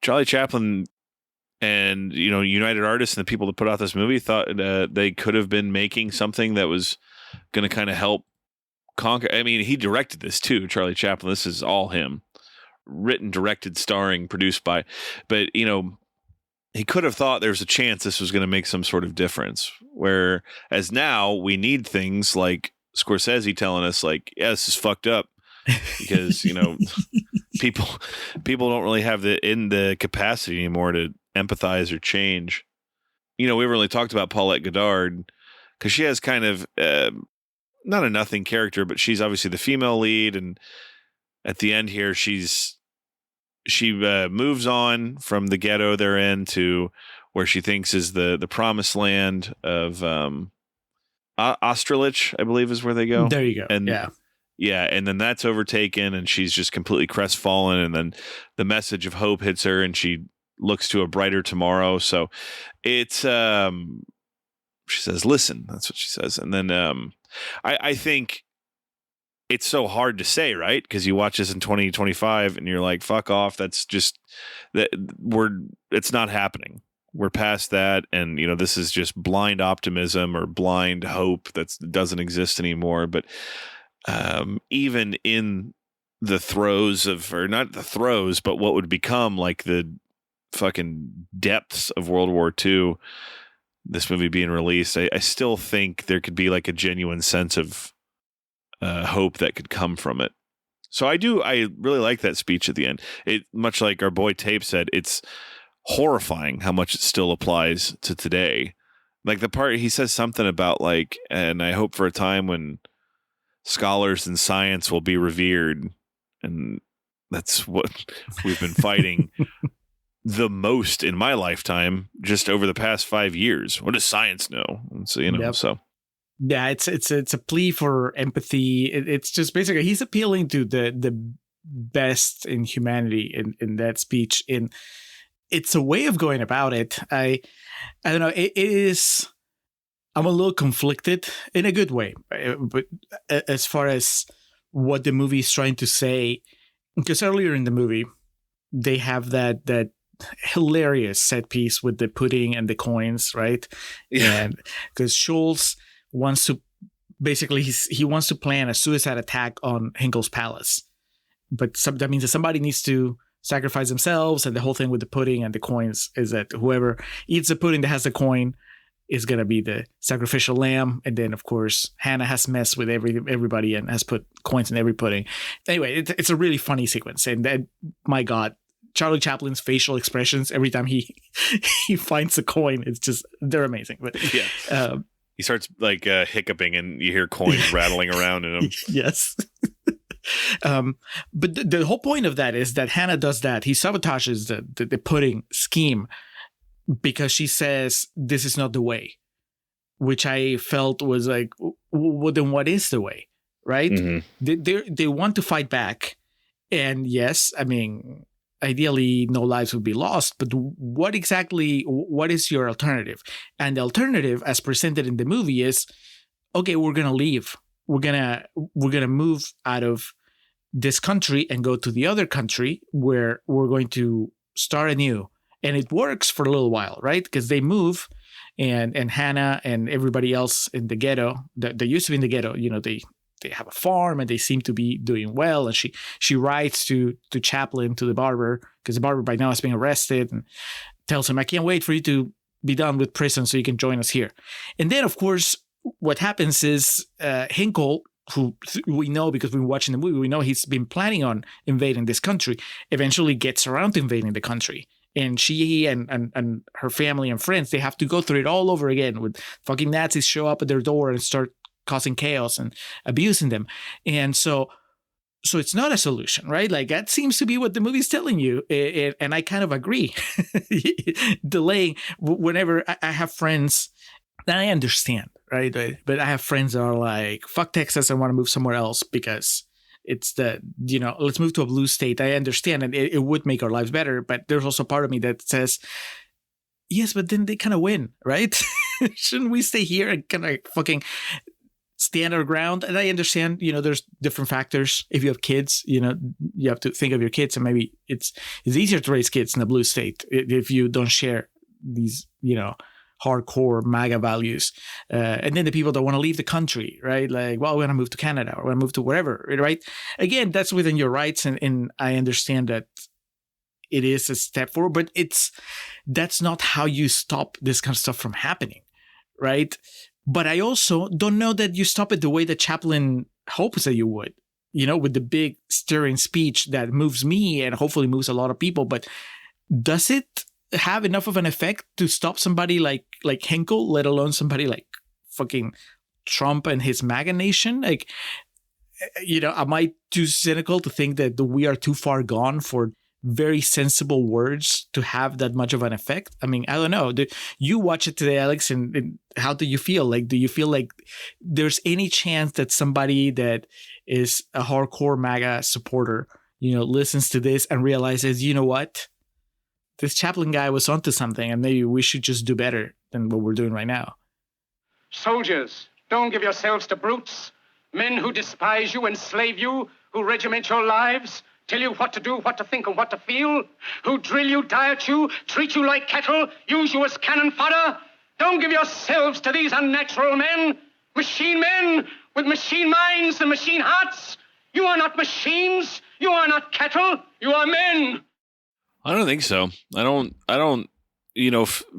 Charlie Chaplin and, United Artists and the people that put out this movie thought they could have been making something that was going to kind of help conquer. I mean, he directed this too, Charlie Chaplin. This is all him. Written, directed, starring, produced by. But, he could have thought there was a chance this was going to make some sort of difference. Whereas now we need things like Scorsese telling us like, yeah, this is fucked up. Because, people don't really have the capacity anymore to empathize or change. We haven't really talked about Paulette Goddard because she has kind of not a nothing character, but she's obviously the female lead. And at the end here, she moves on from the ghetto they're in to where she thinks is the promised land of Austerlitz, I believe is where they go. There you go. And yeah, and then that's overtaken, and she's just completely crestfallen, and then the message of hope hits her, and she looks to a brighter tomorrow. So it's she says, listen, that's what she says. And then I think it's so hard to say, right? Because you watch this in 2025 and you're like, fuck off. That's just it's not happening. We're past that. And, this is just blind optimism or blind hope that doesn't exist anymore. But even in the throes of, or not the throes, but what would become like the fucking depths of World War II, this movie being released, I still think there could be like a genuine sense of hope that could come from it. So I really like that speech at the end. It, much like our boy Tape said, it's horrifying how much it still applies to today. Like the part he says something about like, and I hope for a time when scholars in science will be revered. And that's what we've been fighting the most in my lifetime, just over the past 5 years. What does science know? And so, so. Yeah, it's a plea for empathy. It's just basically he's appealing to the best in humanity in that speech. And it's a way of going about it. I don't know. It is. I'm a little conflicted in a good way, but as far as what the movie is trying to say, because earlier in the movie they have that hilarious set piece with the pudding and the coins, right? Yeah. And because Schultz wants to basically he wants to plan a suicide attack on Hynkle's palace, but that means that somebody needs to sacrifice themselves, and the whole thing with the pudding and the coins is that whoever eats the pudding that has the coin is going to be the sacrificial lamb. And then of course Hannah has messed with everybody and has put coins in every pudding. Anyway, it's a really funny sequence, and then my God, Charlie Chaplin's facial expressions every time he finds a coin, it's just, they're amazing. But yeah, he starts like hiccuping, and you hear coins rattling around in him. Yes. But the whole point of that is that Hannah does that. He sabotages the pudding scheme because she says this is not the way, which I felt was like, well, then what is the way, right? Mm-hmm. They want to fight back, and yes, I mean, ideally no lives would be lost, but what is your alternative? And the alternative as presented in the movie is, okay, we're going to leave. We're going to move out of this country and go to the other country where we're going to start anew. And it works for a little while, right? Because they move, and Hannah and everybody else in the ghetto, they used to be in the ghetto, they have a farm and they seem to be doing well. And she writes to Chaplin, to the barber, because the barber by now has been arrested, and tells him, I can't wait for you to be done with prison so you can join us here. And then, of course, what happens is Hynkle, who we know because we've been watching the movie, we know he's been planning on invading this country, eventually gets around to invading the country. And she and her family and friends, they have to go through it all over again with fucking Nazis show up at their door and start causing chaos and abusing them. And so it's not a solution, right? Like that seems to be what the movie's telling you. And I kind of agree. Delaying, whenever I have friends I understand, right? But I have friends that are like, fuck Texas, I want to move somewhere else because it's let's move to a blue state. I understand, and it would make our lives better. But there's also part of me that says, yes, but then they kind of win, right? Shouldn't we stay here and kind of fucking stand our ground? And I understand, there's different factors. If you have kids, you have to think of your kids, and maybe it's easier to raise kids in a blue state if you don't share these, hardcore MAGA values. And then the people that want to leave the country, right? Like, well, we want to move to Canada or we want to move to wherever, right? Again, that's within your rights. And I understand that it is a step forward, but that's not how you stop this kind of stuff from happening, right? But I also don't know that you stop it the way that Chaplin hopes that you would, with the big stirring speech that moves me and hopefully moves a lot of people. But does it have enough of an effect to stop somebody like Hynkle, let alone somebody like fucking Trump and his MAGA nation? Like, am I too cynical to think that we are too far gone for very sensible words to have that much of an effect? I mean, I don't know. You watch it today, Alex, and how do you feel? Like, do you feel like there's any chance that somebody that is a hardcore MAGA supporter, listens to this and realizes, you know what? This Chaplin guy was onto something, and maybe we should just do better than what we're doing right now. Soldiers, don't give yourselves to brutes. Men who despise you, enslave you, who regiment your lives, tell you what to do, what to think, and what to feel, who drill you, diet you, treat you like cattle, use you as cannon fodder. Don't give yourselves to these unnatural men with machine minds and machine hearts. You are not machines. You are not cattle. You are men. I don't think so. I don't,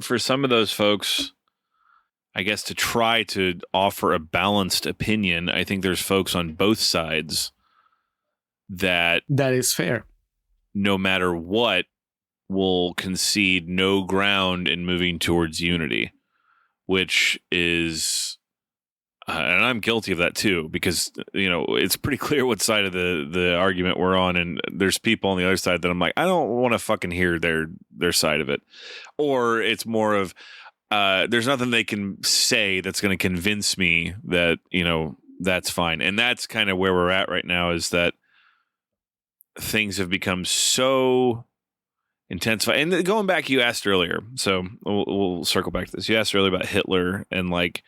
for some of those folks, I guess, to try to offer a balanced opinion, I think there's folks on both sides that is fair. No matter what, will concede no ground in moving towards unity, which is, and I'm guilty of that too, because, it's pretty clear what side of the argument we're on. And there's people on the other side that I'm like, I don't want to fucking hear their side of it. Or it's more of, there's nothing they can say that's going to convince me that, that's fine. And that's kind of where we're at right now, is that things have become so intensified. And going back, you asked earlier, so we'll circle back to this. You asked earlier about Hitler and like,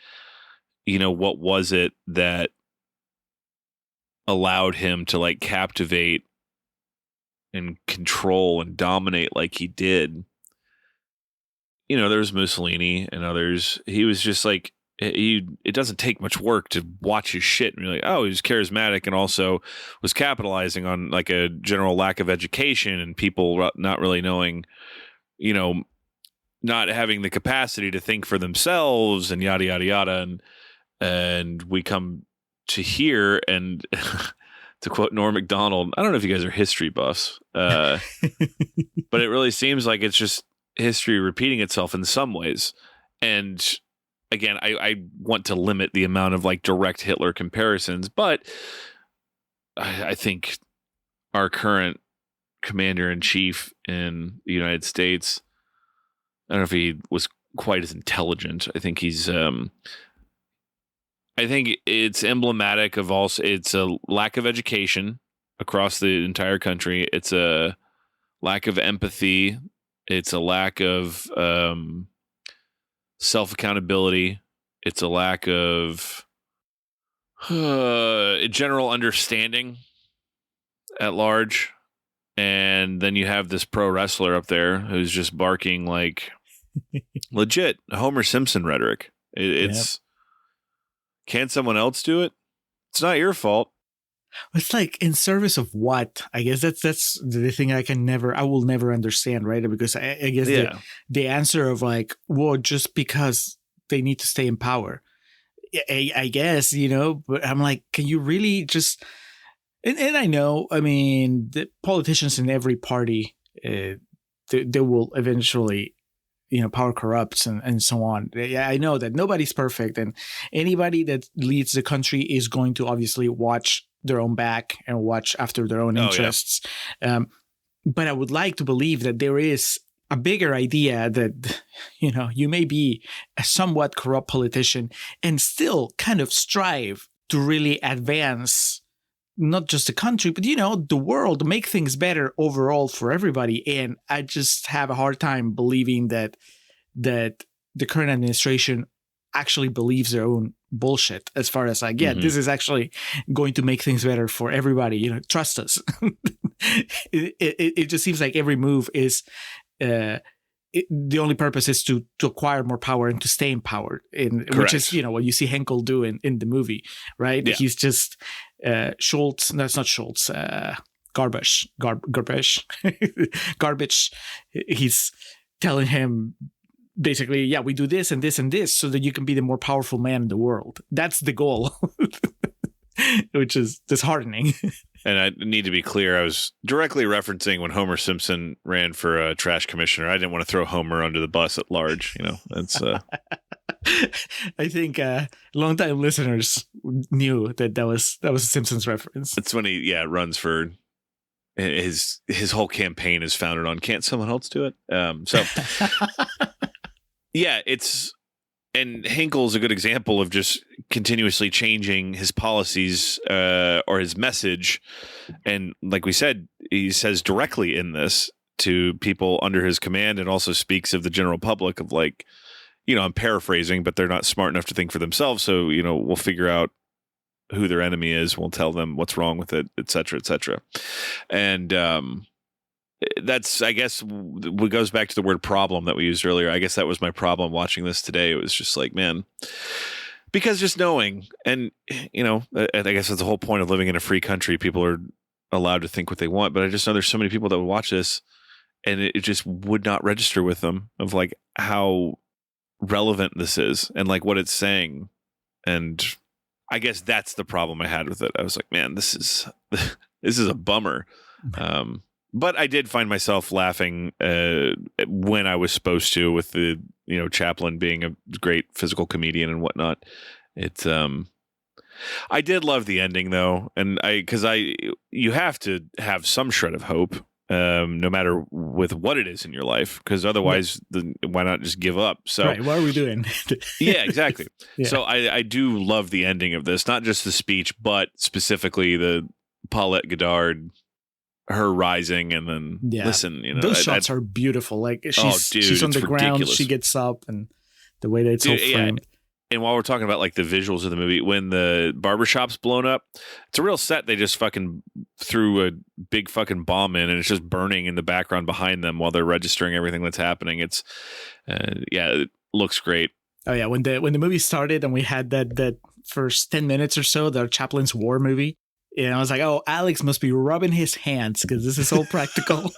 what was it that allowed him to like captivate and control and dominate like he did? There was Mussolini and others. He was just like, it doesn't take much work to watch his shit and be like, oh, he was charismatic and also was capitalizing on like a general lack of education and people not really knowing, not having the capacity to think for themselves and yada, yada, yada. And we come to here, and to quote Norm Macdonald, I don't know if you guys are history buffs, but it really seems like it's just history repeating itself in some ways. And again, I want to limit the amount of like direct Hitler comparisons, but I think our current commander-in-chief in the United States, I don't know if he was quite as intelligent. I think he's I think it's emblematic of also, it's a lack of education across the entire country. It's a lack of empathy. It's a lack of self-accountability. It's a lack of general understanding at large. And then you have this pro wrestler up there who's just barking like legit Homer Simpson rhetoric. It's Can someone else do it? It's not your fault. It's like, in service of what? I guess that's the thing I will never understand, right? Because I guess the answer of like, well, just because they need to stay in power. I guess, but I'm like, can you really just, and I know, I mean, the politicians in every party, they will eventually, power corrupts and so on. Yeah, I know that nobody's perfect, and anybody that leads the country is going to obviously watch their own back and watch after their own interests. But I would like to believe that there is a bigger idea that, you may be a somewhat corrupt politician and still kind of strive to really advance not just the country, but, the world, make things better overall for everybody. And I just have a hard time believing that the current administration actually believes their own bullshit as far as this is actually going to make things better for everybody. Trust us. It just seems like every move is the only purpose is to acquire more power and to stay empowered, which is what you see Hynkle do in the movie, right? Yeah. He's just Schultz. No, it's not Schultz. Garbage. He's telling him basically, we do this and this and this so that you can be the more powerful man in the world. That's the goal, which is disheartening. And I need to be clear, I was directly referencing when Homer Simpson ran for a trash commissioner. I didn't want to throw Homer under the bus at large. That's. I think longtime listeners knew that was a Simpsons reference. It's when he runs for his whole campaign is founded on can't someone else do it? And Hynkle's a good example of just continuously changing his policies or his message. And like we said, he says directly in this to people under his command and also speaks of the general public of I'm paraphrasing, but they're not smart enough to think for themselves. So, we'll figure out who their enemy is. We'll tell them what's wrong with it, et cetera, et cetera. And that's, I guess, what goes back to the word problem that we used earlier. I guess that was my problem watching this today. It was just man, because just knowing, and, I guess that's the whole point of living in a free country. People are allowed to think what they want, but I just know there's so many people that would watch this and it just would not register with them of how relevant this is and what it's saying. And I guess that's the problem I had with it. I was man, this is a bummer. But I did find myself laughing when I was supposed to, with the Chaplin being a great physical comedian and whatnot. It's I did love the ending though, and you have to have some shred of hope, no matter with what it is in your life, because otherwise, why not just give up? So right, what are we doing? Yeah, exactly. Yeah. So I do love the ending of this, not just the speech, but specifically the Paulette Goddard. Her rising and then listen, those shots are beautiful. She's on the ground, ridiculous. She gets up, and the way that it's all framed. And while we're talking about the visuals of the movie, when the barbershop's blown up, it's a real set. They just fucking threw a big fucking bomb in, and it's just burning in the background behind them while they're registering everything that's happening. It's it looks great. Oh yeah, when the movie started and we had that first 10 minutes or so, the Chaplin's war movie. And I was oh, Alex must be rubbing his hands because this is all practical.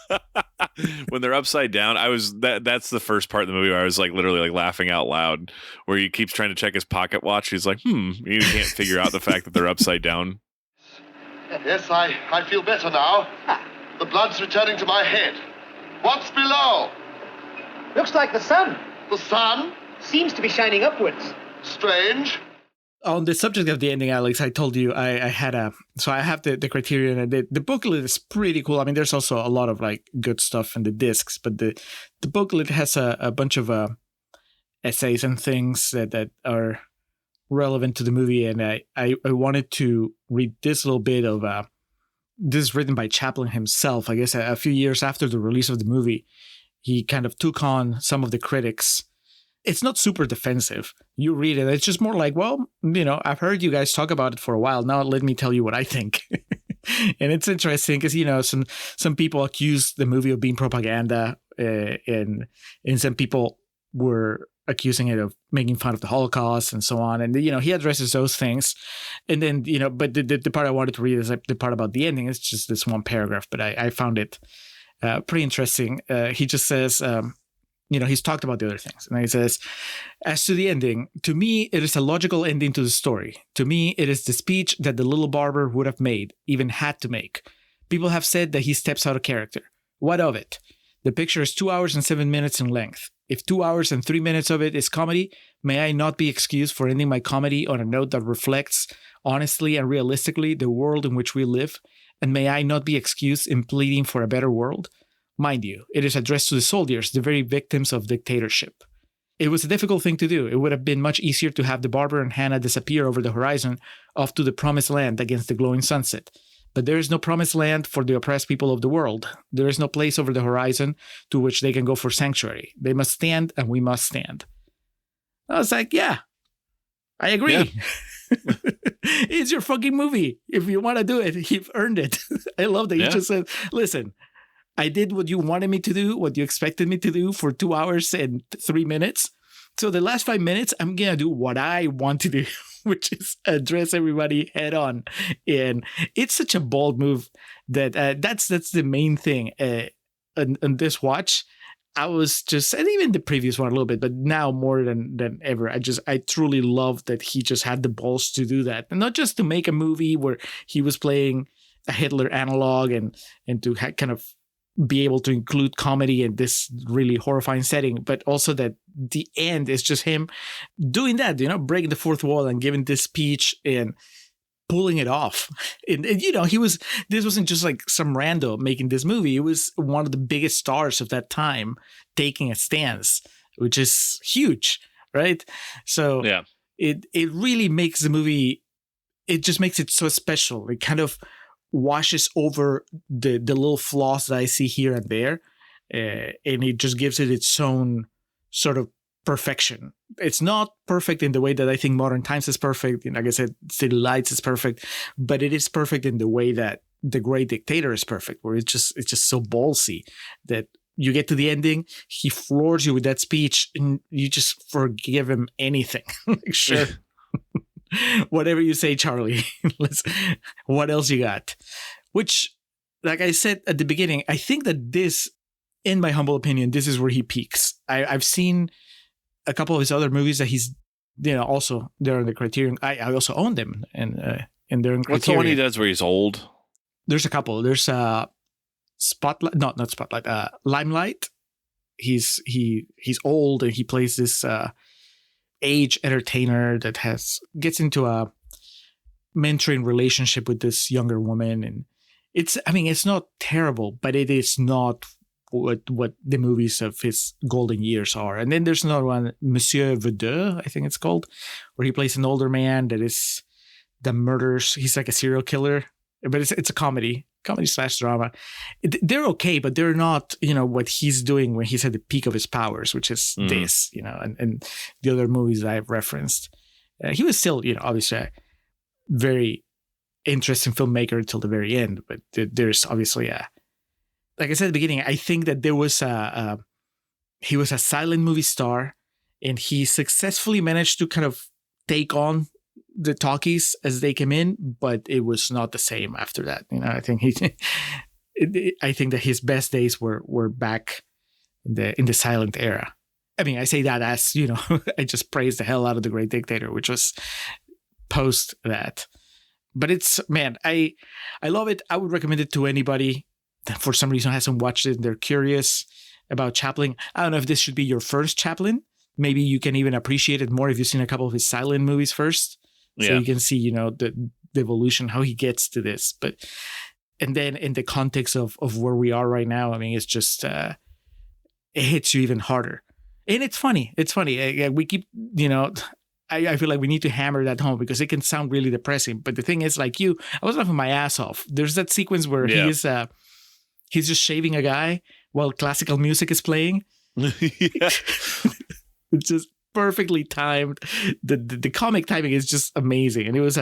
When they're upside down, that's the first part of the movie where I was literally laughing out loud, where he keeps trying to check his pocket watch. He's you can't figure out the fact that they're upside down. Yes, I feel better now. The blood's returning to my head. What's below? Looks like the sun. The sun? Seems to be shining upwards. Strange. On the subject of the ending, Alex, I told you I have the Criterion, and the booklet is pretty cool. I mean, there's also a lot of good stuff in the discs, but the booklet has a bunch of essays and things that are relevant to the movie. And I wanted to read this little bit of this is written by Chaplin himself. I guess a few years after the release of the movie, he kind of took on some of the critics. It's not super defensive. You read it, it's just more I've heard you guys talk about it for a while. Now let me tell you what I think. And it's interesting because, some people accuse the movie of being propaganda, and some people were accusing it of making fun of the Holocaust and so on. And, he addresses those things. And then, but the part I wanted to read is the part about the ending. It's just this one paragraph, but I found it pretty interesting. He just says... he's talked about the other things. And he says, as to the ending, to me, it is a logical ending to the story. To me, it is the speech that the little barber would have made, even had to make. People have said that he steps out of character. What of it? The picture is 2 hours and 7 minutes in length. If 2 hours and 3 minutes of it is comedy, may I not be excused for ending my comedy on a note that reflects honestly and realistically the world in which we live? And may I not be excused in pleading for a better world? Mind you, it is addressed to the soldiers, the very victims of dictatorship. It was a difficult thing to do. It would have been much easier to have the barber and Hannah disappear over the horizon off to the promised land against the glowing sunset. But there is no promised land for the oppressed people of the world. There is no place over the horizon to which they can go for sanctuary. They must stand, and we must stand. I was like, yeah, I agree. Yeah. It's your fucking movie. If you want to do it, you've earned it. I love that you just said, listen, I did what you wanted me to do, what you expected me to do for 2 hours and 3 minutes. So the last 5 minutes, I'm going to do what I want to do, which is address everybody head on. And it's such a bold move that that's the main thing. On this watch, I was just, and even the previous one a little bit, but now more than ever, I truly love that he just had the balls to do that. And not just to make a movie where he was playing a Hitler analog and to kind of be able to include comedy in this really horrifying setting, but also that the end is just him doing that, breaking the fourth wall and giving this speech and pulling it off. And this wasn't just like some rando making this movie. It was one of the biggest stars of that time taking a stance, which is huge, right? So yeah, it really makes the movie, it just makes it so special. It kind of washes over the little flaws that I see here and there, and it just gives it its own sort of perfection. It's not perfect in the way that I think Modern Times is perfect. Like I said, City Lights is perfect, but it is perfect in the way that The Great Dictator is perfect, where it's just so ballsy that you get to the ending, he floors you with that speech, and you just forgive him anything. Like, sure. Whatever you say, Charlie. What else you got? Which, like I said at the beginning, I think that this, in my humble opinion, this is where he peaks. I've seen a couple of his other movies that he's, also they're in the Criterion. I also own them, and they're in Criterion. What's the one he does where he's old? There's a couple. There's Spotlight, not Spotlight. Limelight. He's old and he plays this age entertainer that gets into a mentoring relationship with this younger woman, and it's not terrible, but it is not what the movies of his golden years are. And then there's another one, Monsieur Vedeux, I think it's called, where he plays an older man that murders. He's like a serial killer, but it's a comedy / drama. They're okay, but they're not, what he's doing when he's at the peak of his powers, which is this, and the other movies that I've referenced. He was still, obviously a very interesting filmmaker until the very end, but there's obviously like I said at the beginning, I think that there was he was a silent movie star, and he successfully managed to kind of take on the talkies as they came in, but it was not the same after that. I think I think that his best days were back in the silent era. I say that as, I just praised the hell out of The Great Dictator, which was post that. But it's, man, I love it. I would recommend it to anybody that for some reason hasn't watched it and they're curious about Chaplin. I don't know if this should be your first Chaplin. Maybe you can even appreciate it more if you've seen a couple of his silent movies first. So you can see, the evolution, how he gets to this. And then in the context of where we are right now, it's just, it hits you even harder. And it's funny. We keep, I feel like we need to hammer that home because it can sound really depressing. But the thing is, like I was laughing my ass off. There's that sequence where he's just shaving a guy while classical music is playing. It's just perfectly timed. The comic timing is just amazing. And I was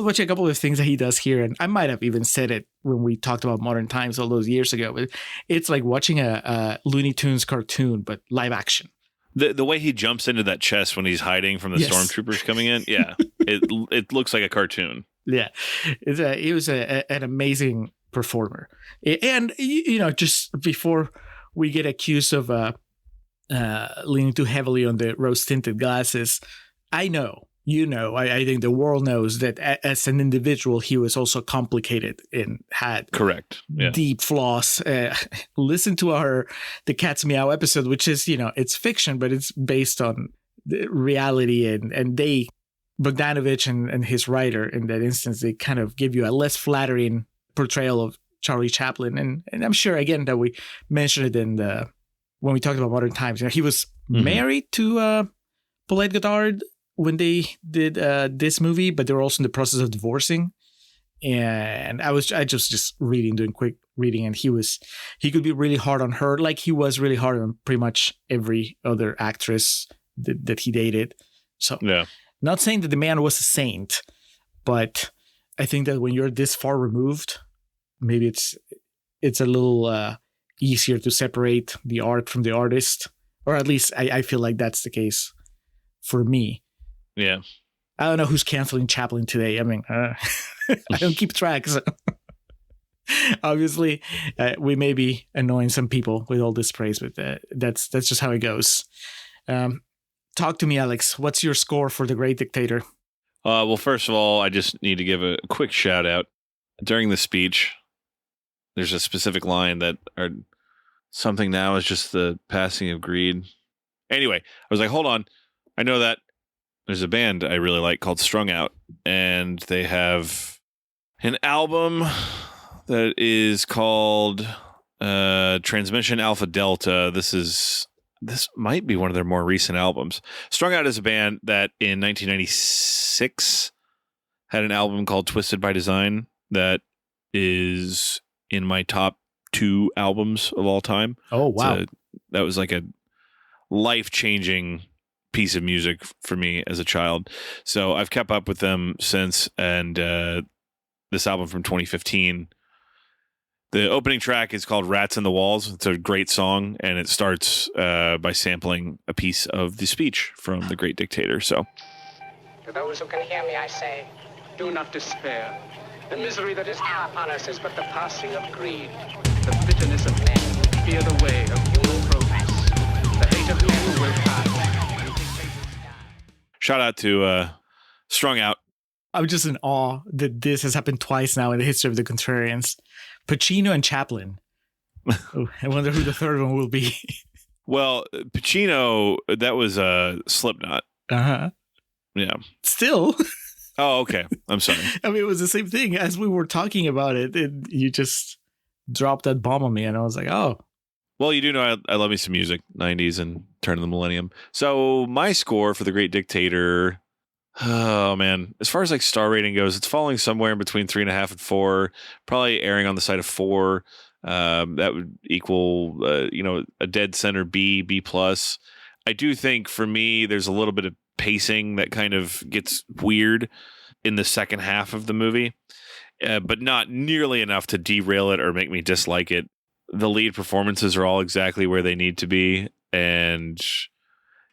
watching a couple of things that he does here, and I might have even said it when we talked about Modern Times all those years ago, but it's like watching a Looney Tunes cartoon, but live action. The way he jumps into that chest when he's hiding from the stormtroopers coming in, it looks like a cartoon. Yeah, he was an amazing performer. And just before we get accused of leaning too heavily on the rose-tinted glasses, I know, I think the world knows that as an individual, he was also complicated and had deep flaws. Listen to the Cat's Meow episode, which is, it's fiction, but it's based on the reality. And they, Bogdanovich and his writer in that instance, they kind of give you a less flattering portrayal of Charlie Chaplin, and I'm sure again that we mentioned it in the when we talked about modern times. He was married to Paulette Goddard when they did this movie, but they were also in the process of divorcing. And I just doing quick reading, and he could be really hard on her, like he was really hard on pretty much every other actress that he dated. So not saying that the man was a saint, but I think that when you're this far removed, maybe it's a little easier to separate the art from the artist, or at least I feel like that's the case for me. Yeah. I don't know who's canceling Chaplin today. I mean, I don't keep track. So obviously, we may be annoying some people with all this praise, but that's just how it goes. Talk to me, Alex. What's your score for The Great Dictator? Well, first of all, I just need to give a quick shout out. During the speech, there's a specific line that something now is just the passing of greed. Anyway, I was like, hold on. I know that there's a band I really like called Strung Out, and they have an album that is called Transmission Alpha Delta. This might be one of their more recent albums. Strung Out is a band that in 1996 had an album called Twisted by Design that is in my top 2 albums of all time. Oh, wow. That was like a life-changing piece of music for me as a child. So I've kept up with them since, and this album from 2015, the opening track is called Rats in the Walls. It's a great song, and it starts by sampling a piece of the speech from The Great Dictator. So, to those who can hear me, I say, do not despair. The misery that is now upon us is but the passing of greed. The bitterness of men fear the way of human progress. The hate of men will pass. Shout out to Strung Out. I'm just in awe that this has happened twice now in the history of the Contrarians. Pacino and Chaplin. Oh, I wonder who the third one will be. Well, Pacino, that was Slipknot. Uh-huh. Yeah. Still. Oh, okay. I'm sorry. I mean, it was the same thing as we were talking about it. You just dropped that bomb on me, and I was like, oh. Well, you do know I love me some music, 90s and turn of the millennium. So my score for The Great Dictator, oh man, as far as like star rating goes, it's falling somewhere in between 3.5 and 4, probably erring on the side of 4. That would equal, a dead center B plus. I do think for me, there's a little bit of pacing that kind of gets weird in the second half of the movie, but not nearly enough to derail it or make me dislike it. The lead performances are all exactly where they need to be. And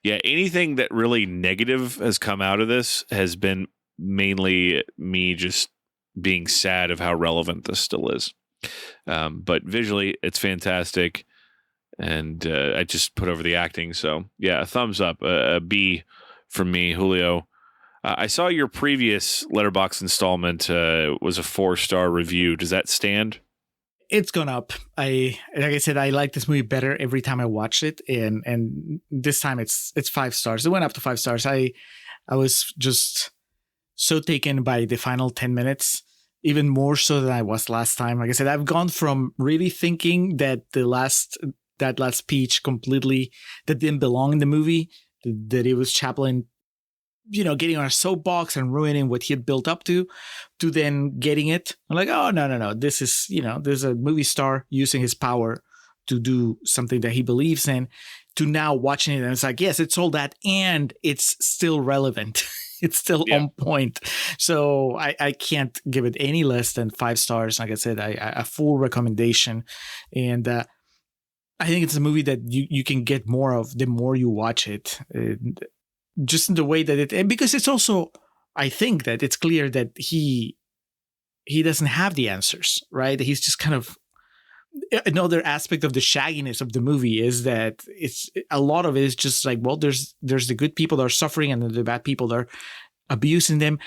yeah, anything that really negative has come out of this has been mainly me just being sad of how relevant this still is. But visually, it's fantastic. And I just put over the acting. So yeah, a thumbs up, a B from me, Julio. I saw your previous Letterboxd installment was a 4-star review. Does that stand? It's gone up. Like I said, I like this movie better every time I watch it, and this time it's 5 stars. It went up to 5 stars. I was just so taken by the final 10 minutes, even more so than I was last time. Like I said, I've gone from really thinking that that last speech completely that didn't belong in the movie, that it was Chaplin, getting on a soapbox and ruining what he had built up to then getting it. I'm like, oh, no. This is, there's a movie star using his power to do something that he believes in, to now watching it. And it's like, yes, it's all that. And it's still relevant. It's still on point. So I can't give it any less than 5 stars. Like I said, a full recommendation. And I think it's a movie that you can get more of the more you watch it. Just in the way that and because it's also, I think that it's clear that he doesn't have the answers, right? He's just kind of, another aspect of the shagginess of the movie is that it's a lot of it is just like, well, there's the good people that are suffering and the bad people that are abusing them.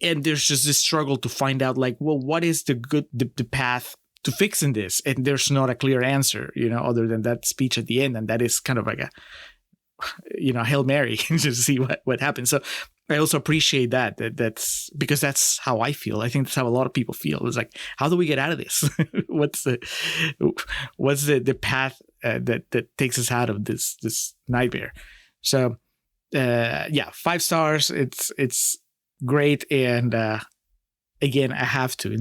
And there's just this struggle to find out, like, well, what is the path to fixing this? And there's not a clear answer, other than that speech at the end. And that is kind of like a Hail Mary to see what happens. So I also appreciate that's because that's how I feel. I think that's how a lot of people feel. It's like, how do we get out of this? what's the path that takes us out of this nightmare? So 5 stars. It's great. And again, I have to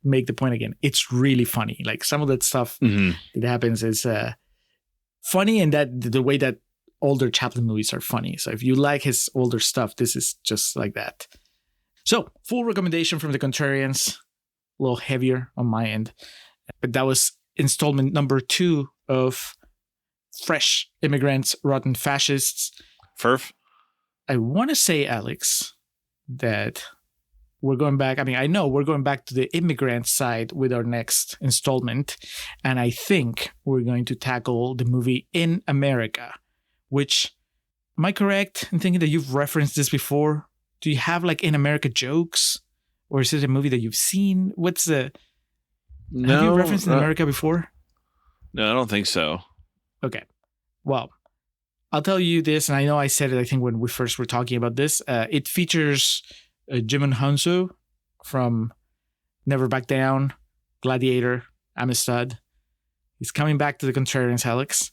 make the point again. It's really funny. Like some of that stuff that happens is funny, and that the way that older Chaplin movies are funny. So if you like his older stuff, this is just like that. So full recommendation from the Contrarians, a little heavier on my end. But that was installment number 2 of Fresh Immigrants, Rotten Fascists. FIRF? I want to say, Alex, that we're going back. I mean, I know we're going back to the immigrant side with our next installment. And I think we're going to tackle the movie In America. Which, am I correct in thinking that you've referenced this before? Do you have like In America jokes? Or is it a movie that you've seen? Have you referenced In America before? No, I don't think so. Okay. Well, I'll tell you this, and I know I said it, I think, when we first were talking about this. It features Jimon Hanso from Never Back Down, Gladiator, Amistad. He's coming back to the Contrarians, Alex.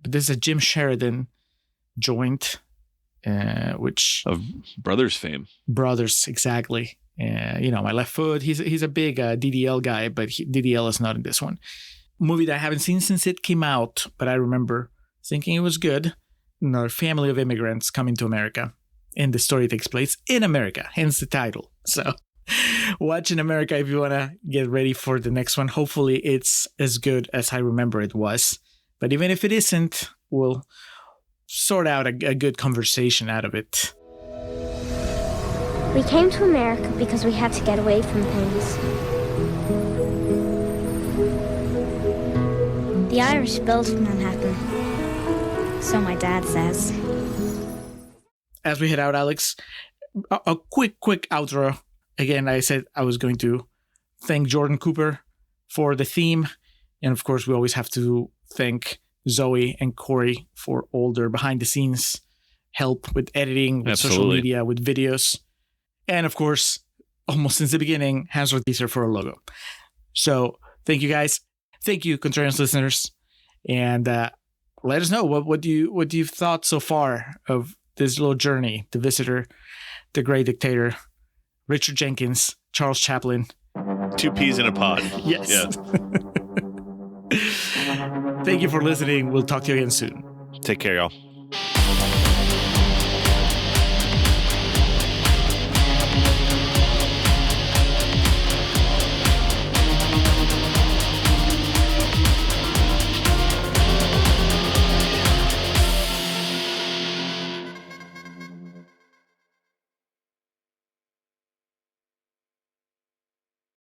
But this is a Jim Sheridan joint, which of Brothers fame. Brothers, exactly. My Left Foot. He's a big DDL guy, but DDL is not in this one. Movie that I haven't seen since it came out, but I remember thinking it was good. Another family of immigrants coming to America, and the story takes place in America, hence the title. So watch In America if you want to get ready for the next one. Hopefully it's as good as I remember it was. But even if it isn't, we'll sort out a good conversation out of it. We came to America because we had to get away from things. The Irish built Manhattan. So my dad says. As we head out, Alex, a quick outro. Again, I said I was going to thank Jordan Cooper for the theme. And of course, we always have to thank Zoe and Corey for all their behind-the-scenes help with editing, with social media, with videos. And of course, almost since the beginning, Hans Rottiser for a logo. So thank you guys. Thank you, Contrarians listeners. And let us know what you've thought so far of this little journey. The Visitor, The Great Dictator, Richard Jenkins, Charles Chaplin. 2 peas in a pod. Yes. Yeah. Thank you for listening. We'll talk to you again soon. Take care, y'all.